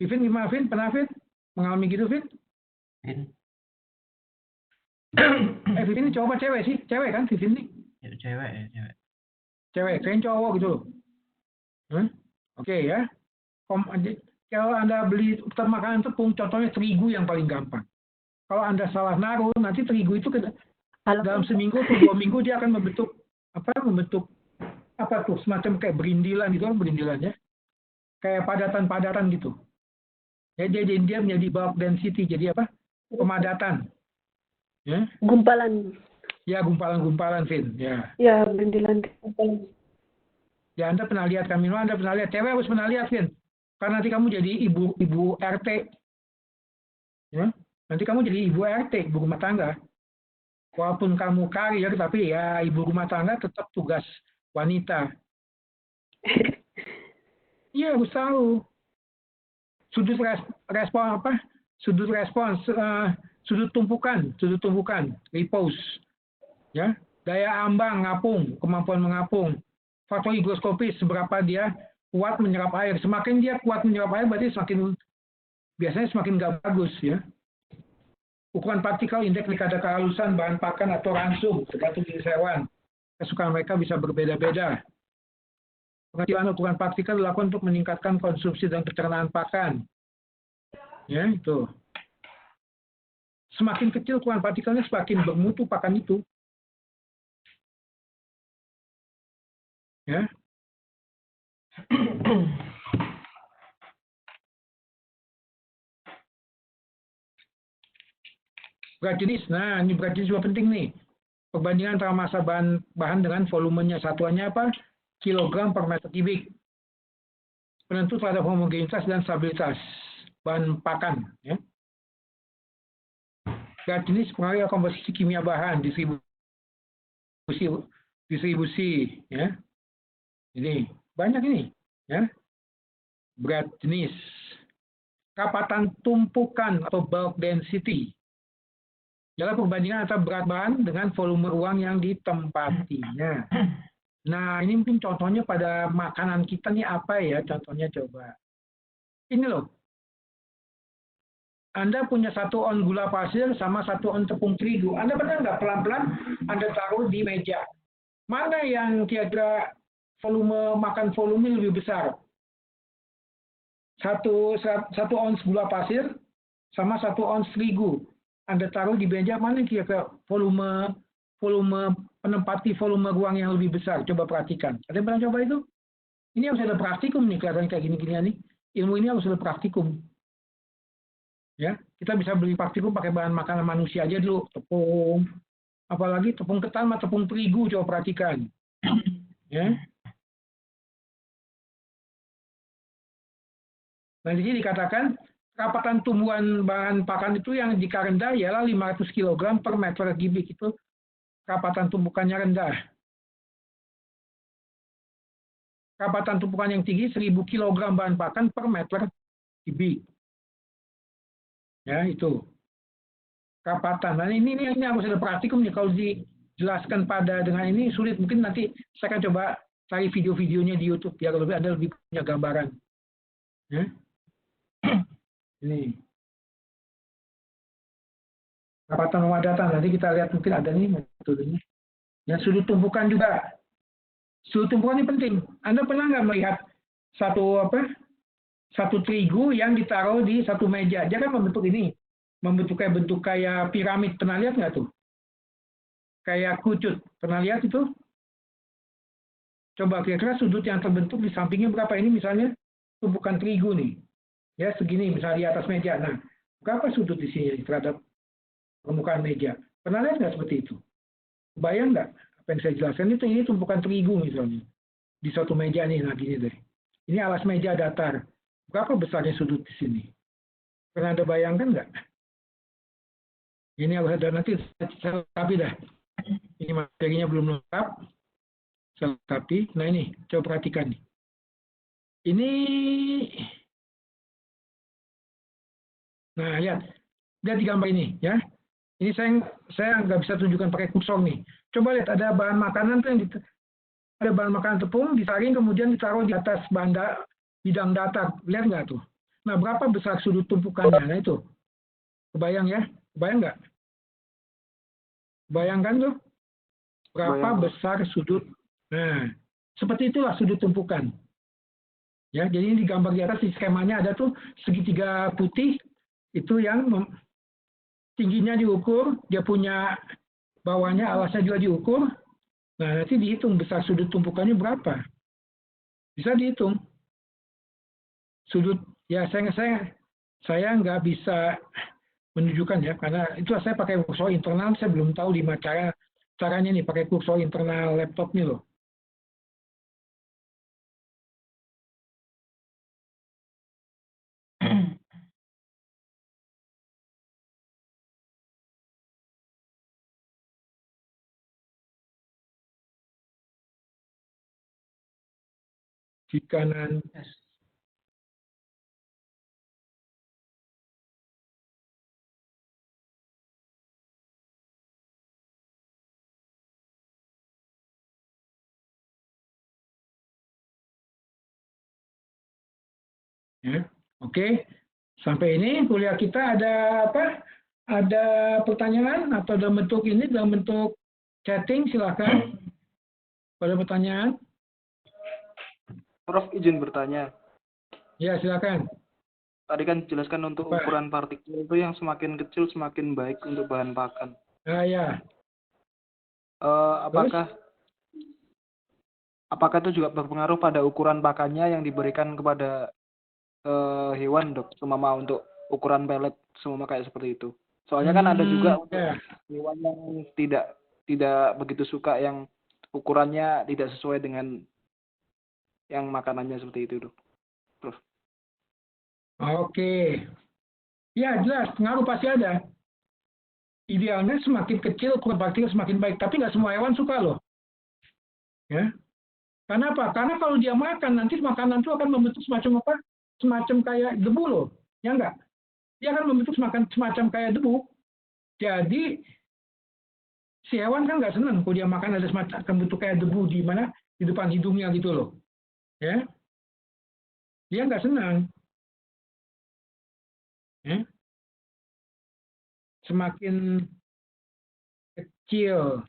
gimana Vin? Pernah Vin? Mengalami gitu Vin? Vivin ini cowok apa cewek sih? Cewek kan Vivin nih? Ya, cewek ya, cewek. Cewek, kayaknya cowok gitu loh. Oke ya. Kalau Anda beli makanan tepung, contohnya terigu yang paling gampang. Kalau Anda salah naruh, nanti terigu itu dalam seminggu atau 2 minggu dia akan membentuk apa tuh, semacam kayak berindilan gitu, berindilannya. Kayak padatan-padatan gitu. Ya, dia menjadi bulk density, jadi apa? Pemadatan. Ya. Gumpalan. Ya, gumpalan-gumpalan, Vin. Ya. Ya, berindilan gumpalan. Ya, Anda pernah lihat, Kamilo, Anda pernah lihat. Cewek harus pernah lihat, Vin. Karena nanti kamu jadi ibu RT. Ya. Nanti kamu jadi ibu RT, ibu rumah tangga. Walaupun kamu karir, tapi ya ibu rumah tangga tetap tugas wanita. Iya, harus tahu. Sudut tumpukan, repose. Ya. Daya ambang, ngapung, kemampuan mengapung. Faktor higroskopis, seberapa dia kuat menyerap air. Semakin dia kuat menyerap air, berarti biasanya semakin nggak bagus ya. Ukuran partikel, indeks kadar kehalusan, bahan pakan atau ransum, tergantung jenis hewan. Kesukaan mereka bisa berbeda-beda. Pengecilan ukuran partikel dilakukan untuk meningkatkan konsumsi dan pencernaan pakan. Ya, itu. Semakin kecil ukuran partikelnya, semakin bermutu pakan itu. Ya. Berat jenis. Nah, ini berat jenis juga penting nih. Perbandingan antara massa bahan dengan volumenya. Satuannya apa? Kilogram per meter kubik. Penentu terhadap homogenitas dan stabilitas bahan pakan. Ya. Berat jenis pengaruh komposisi kimia bahan, distribusi. Ya. Ini banyak ini. Ya. Berat jenis. Kapatan tumpukan atau bulk density. Adalah perbandingan antara berat bahan dengan volume ruang yang ditempatinya. Nah, ini mungkin contohnya pada makanan kita nih apa ya? Contohnya coba. Ini loh. Anda punya 1 on gula pasir sama 1 on tepung terigu. Anda pernah nggak pelan-pelan Anda taruh di meja? Mana yang kira-kira makan volume lebih besar? 1 ons gula pasir sama 1 ons terigu. Anda taruh di meja, mana kira-kira volume penempati volume ruang yang lebih besar? Coba perhatikan. Ada yang pernah coba itu? Ini harus ada praktikum nih, kelihatan kayak gini-gini nih. Ilmu ini harus ada praktikum. Ya, kita bisa beli praktikum pakai bahan makanan manusia aja dulu, tepung, apalagi tepung ketan sama tepung terigu, coba perhatikan. Ya. Nah, di sini dikatakan kapatan tumbuhan bahan pakan itu yang jika rendah ialah 500 kg per meter kubik. Itu kapatan tumpukannya rendah. Kapatan tumpukan yang tinggi 1000 kg bahan pakan per meter kubik. Ya, itu. Kapatan. Nah, ini harus ada praktikum nih. Kalau dijelaskan pada dengan ini sulit. Mungkin nanti saya akan coba cari video-videonya di YouTube biar Anda lebih punya gambaran. Ya. Ini kapatan pemadatan, nanti kita lihat mungkin ada nih metodenya. Ya, sudut tumpukan juga. Sudut tumpukan ini penting. Anda pernah nggak melihat satu terigu yang ditaruh di satu meja? Dia kan membentuk ini, bentuk kayak piramid. Pernah lihat nggak tuh? Kayak kerucut. Pernah lihat itu? Coba kira-kira sudut yang terbentuk di sampingnya berapa? Ini misalnya tumpukan terigu nih. Ya, segini misalnya di atas meja. Nah, berapa sudut di sini terhadap permukaan meja? Pernah lihat nggak seperti itu? Bayang nggak apa yang saya jelaskan? Ini tumpukan terigu misalnya. Di satu meja nih, nah gini deh. Ini alas meja datar. Berapa besarnya sudut di sini? Pernah Anda bayangkan nggak? Ini harus ada nanti saya lengkapi dah. Ini materinya belum lengkap. Saya lengkapi. Nah ini, coba perhatikan nih. Ini nah, lihat di gambar ini, ya. Ini saya nggak bisa tunjukkan pakai kursor nih. Coba lihat, ada bahan makanan tuh ada bahan makanan tepung disaring kemudian ditaruh di atas bidang datar. Lihat nggak tuh? Nah, berapa besar sudut tumpukannya? Nah itu, kebayang ya? Kebayang nggak? Bayangkan tuh, berapa besar sudut? Nah, seperti itulah sudut tumpukan. Ya, jadi ini di gambar di atas di skemanya ada tuh segitiga putih. Itu yang tingginya diukur, dia punya bawahnya, alasnya juga diukur. Nah, nanti dihitung besar sudut tumpukannya berapa. Bisa dihitung. Sudut, ya saya nggak bisa menunjukkan ya, karena itu saya pakai kursor internal, saya belum tahu di mana caranya nih, pakai kursor internal laptop nih loh. Jika nanti ya, oke. Sampai ini kuliah kita ada apa? Ada pertanyaan atau dalam bentuk ini, dalam bentuk chatting, silakan. Ada pertanyaan? Prof, izin bertanya. Ya, silakan. Tadi kan jelaskan untuk ukuran partikel itu yang semakin kecil semakin baik untuk bahan pakan. Ya. Apakah apakah itu juga berpengaruh pada ukuran pakannya yang diberikan kepada hewan, Dok? Semama untuk ukuran pelet, semama kayak seperti itu. Soalnya kan ada juga Ya. hewan yang tidak begitu suka yang ukurannya tidak sesuai dengan yang makanannya seperti itu, Dok. Prof. Oke. Ya, jelas, pengaruh pasti ada. Idealnya semakin kecil ukuran partikel semakin baik, tapi nggak semua hewan suka loh. Ya. Karena apa? Karena kalau dia makan, nanti makanan itu akan membentuk semacam apa? Semacam kayak debu loh. Ya enggak? Dia akan membentuk semacam kayak debu. Jadi, si hewan kan nggak senang kalau dia makan ada semacam akan bentuk kayak debu di mana? Di depan hidungnya gitu loh. Ya. Dia nggak senang. Ya. Semakin kecil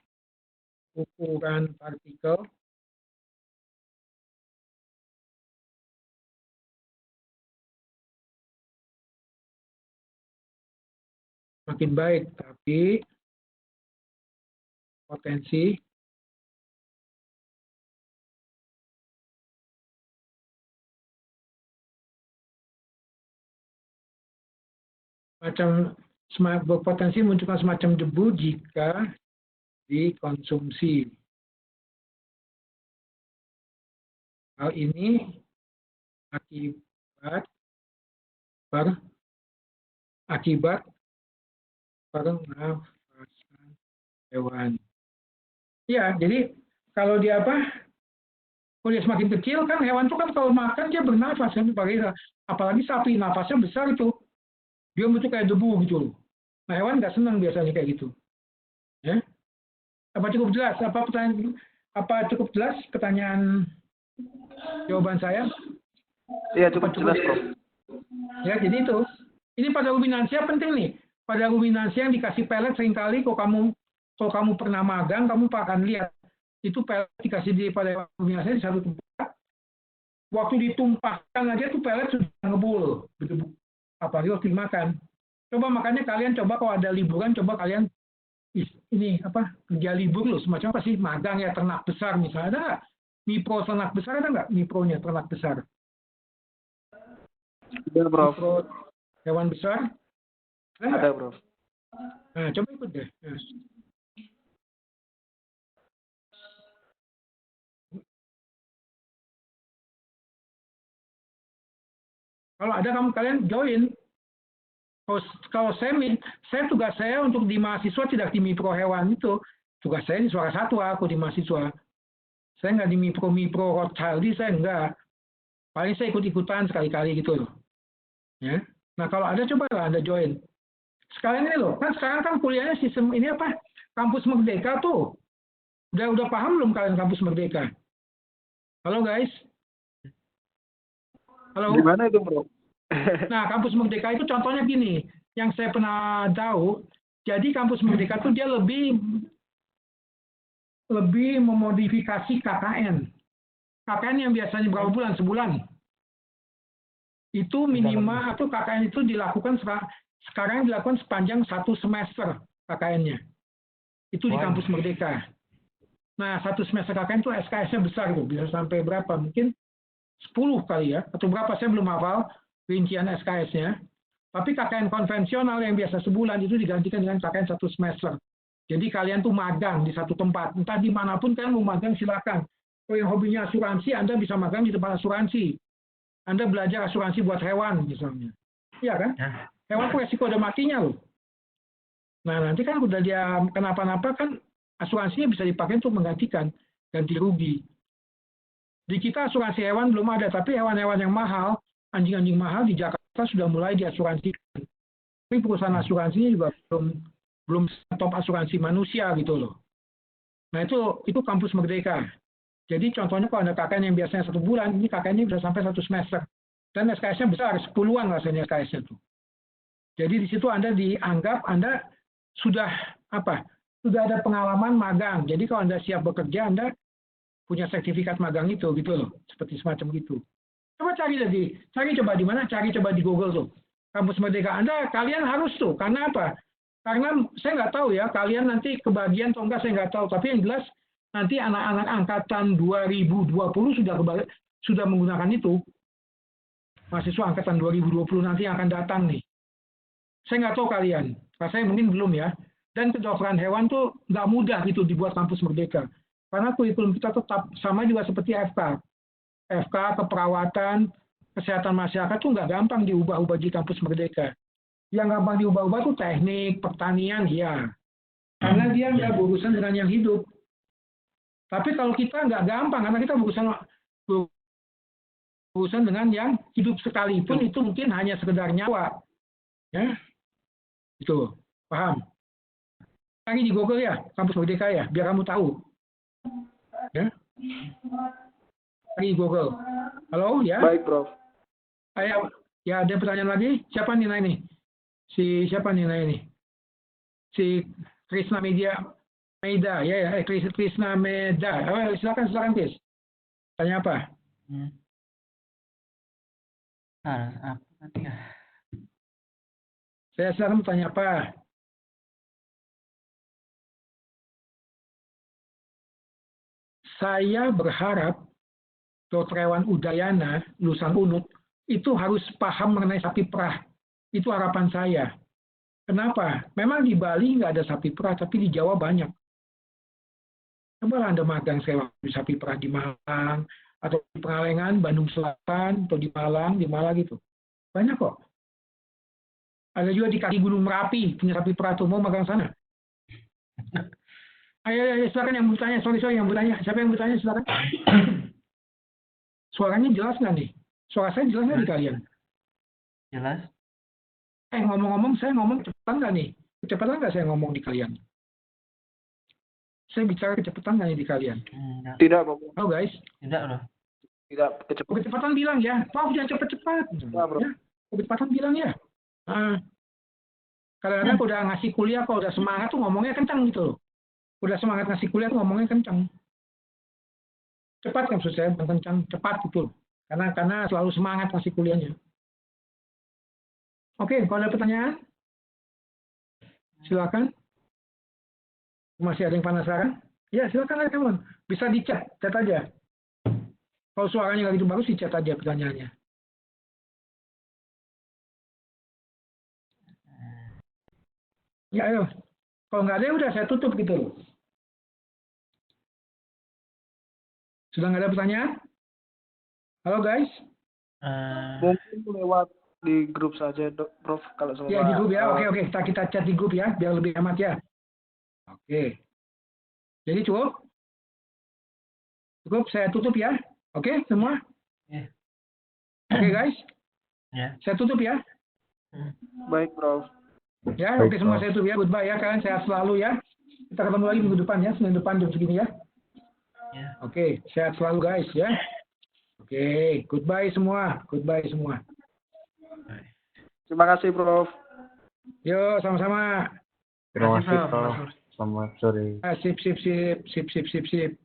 ukuran partikel, makin baik, tapi potensi berpotensi munculkan semacam debu jika dikonsumsi. Hal ini akibat pernafasan hewan. Ya, jadi kalau dia kalau dia semakin kecil kan hewan itu kan kalau makan dia bernafas kan, apalagi sapi nafasnya besar itu, dia bentuk kayak debu gitu. Nah hewan nggak senang biasanya kayak gitu. Ya, apa cukup jelas? Apa cukup jelas pertanyaan jawaban saya? Iya, cukup jelas, Prof. Ya, jadi itu. Ini pada ruminansia penting nih. Pada ruminansia yang dikasih pelet seringkali kalau kamu pernah magang, kamu akan lihat itu pelet dikasih pada ruminansia di satu tempat. Waktu ditumpahkan aja tuh pelet sudah ngebul, apalagi waktu dimakan. Coba makanya kalian kalau ada liburan, coba kalian kerja libur loh, semacam apa sih, magang ya, ternak besar misalnya, ada nggak? Mipro ternak besar ada nggak? Mipronya ternak besar. Ada, Prof. Mipro hewan besar? Ada, Prof. Nah, coba ikut deh. Nah. Kalau ada kalian join. Kalau saya tugas saya untuk di mahasiswa tidak di mipro hewan itu. Tugas saya di Suara Satwa, aku di mahasiswa. Saya nggak di mipro Rothschildi, saya nggak. Paling saya ikut-ikutan sekali-kali gitu loh. Ya. Nah kalau ada cobalah Anda join. Sekalian ini loh, kan sekarang kan kuliahnya sistem ini apa? Kampus Merdeka tuh. Udah paham belum kalian Kampus Merdeka? Halo guys. Halo. Gimana itu, Bro? Nah, Kampus Merdeka itu contohnya gini, yang saya pernah tahu, jadi Kampus Merdeka itu dia lebih memodifikasi KKN. KKN yang biasanya berapa bulan? Sebulan. Itu minimal, atau KKN itu dilakukan sekarang dilakukan sepanjang 1 semester KKN-nya. Itu di Kampus Merdeka. Nah, 1 semester KKN itu SKS-nya besar tuh, bisa sampai berapa? Mungkin 10 kali ya, atau berapa saya belum hafal rincian SKS-nya. Tapi KKN konvensional yang biasa sebulan itu digantikan dengan KKN 1 semester. Jadi kalian tuh magang di satu tempat, entah dimanapun kalian mau magang silakan. Kalau yang hobinya asuransi, Anda bisa magang di tempat asuransi. Anda belajar asuransi buat hewan misalnya. Iya kan? Hewan tuh resiko ada matinya loh. Nah nanti kan udah dia kenapa-napa kan asuransinya bisa dipakai untuk menggantikan ganti rugi. Di kita asuransi hewan belum ada, tapi hewan-hewan yang mahal, anjing-anjing mahal di Jakarta sudah mulai diasuransikan. Tapi perusahaan asuransinya juga belum top asuransi manusia gitu loh. Nah itu Kampus Merdeka. Jadi contohnya kalau ada KKN yang biasanya 1 bulan, ini KKN-nya bisa sampai 1 semester. Dan SKS-nya besar, 10-an rasanya SKS-nya itu. Jadi di situ Anda dianggap Anda sudah ada pengalaman magang. Jadi kalau Anda siap bekerja, Anda punya sertifikat magang itu gitu loh, seperti semacam gitu. Coba cari coba di mana? Cari coba di Google tuh. Kampus Merdeka kalian harus tuh. Karena apa? Karena saya nggak tahu ya, kalian nanti kebagian atau enggak saya nggak tahu. Tapi yang jelas nanti anak-anak angkatan 2020 sudah menggunakan itu. Mahasiswa angkatan 2020 nanti yang akan datang nih. Saya nggak tahu kalian, saya mungkin belum ya. Dan kedokteran hewan tuh nggak mudah gitu dibuat kampus Merdeka. Karena kurikulum kita tetap sama juga seperti FK. FK, keperawatan, kesehatan masyarakat tuh nggak gampang diubah-ubah di kampus Merdeka. Yang gampang diubah-ubah tuh teknik, pertanian, ya. Karena dia nggak berurusan dengan yang hidup. Tapi kalau kita nggak gampang, karena kita berurusan dengan yang hidup sekalipun, itu mungkin hanya sekedar nyawa. Ya, itu, paham? Lagi di Google ya, kampus Merdeka ya, biar kamu tahu. Ya, lagi di Google. Halo, ya? Baik, Prof. Ayo, ya ada pertanyaan lagi? Siapa nih nanya nih? Siapa nih nanya nih? Si Krisna Meda, ya, Krisna Meda. Oh, silakan, Chris. Tanya apa? Nah, apa tadi ya? Saya silakan tanya apa? Saya berharap Dr. Hewan Udayana, lulusan UNUD, itu harus paham mengenai sapi perah. Itu harapan saya. Kenapa? Memang di Bali nggak ada sapi perah, tapi di Jawa banyak. Coba Anda magang sewa sapi perah di Malang, atau di Pengalengan, Bandung Selatan, atau di Malang gitu. Banyak kok. Ada juga di kaki Gunung Merapi, punya sapi perah tuh, mau magang sana. Ayo, silakan yang bertanya. Sorry, yang bertanya. Siapa yang bertanya, silakan. Suaranya jelas nggak nih? Suara saya jelas nggak di kalian? Jelas? Ngomong-ngomong, saya ngomong cepetan nggak nih? Kecepatan nggak saya ngomong di kalian? Saya bicara kecepatan nggak nih di kalian? Enggak. Tidak, Prof. Halo guys. Tidak loh. Tidak kecepatan. Kecepatan bilang ya. Prof, jangan cepet-cepet. Ya, Bro. Ya, kecepatan bilang ya. Kadang-kadang kalau udah ngasih kuliah, kalau udah semangat tuh ngomongnya kencang gitu loh. Udah semangat ngasih kuliah tuh ngomongnya kencang. Cepat kan maksud saya, bukan kencang, cepat gitu. Karena selalu semangat ngasih kuliahnya. Oke, kalau ada pertanyaan, silakan. Masih ada yang penasaran? Ya, silakan teman. Bisa di chat aja. Kalau suaranya nggak gitu bagus, di chat aja pertanyaannya. Ya, ayo. Kalau nggak ada, udah saya tutup gitu. Sudah nggak ada pertanyaan? Halo guys? Mungkin lewat di grup saja, Prof. Kalau semua. Ya, di grup ya. Oke. Kita chat di grup ya, biar lebih hemat ya. Oke. Jadi cukup? Cukup, saya tutup ya. Oke, semua? Ya. Oke guys? Ya. Saya tutup ya. Baik, Prof. Ya, Baik, oke semua Prof. saya tutup ya. Goodbye ya, kalian sehat selalu ya. Kita ketemu lagi minggu depan ya, Senin depan jam segini ya. Ya. Oke, sehat selalu guys ya. Oke, goodbye semua. Goodbye semua. Terima kasih, Prof. Yo, sama-sama. Terima kasih, Prof. Prof. Selamat sore. Sip.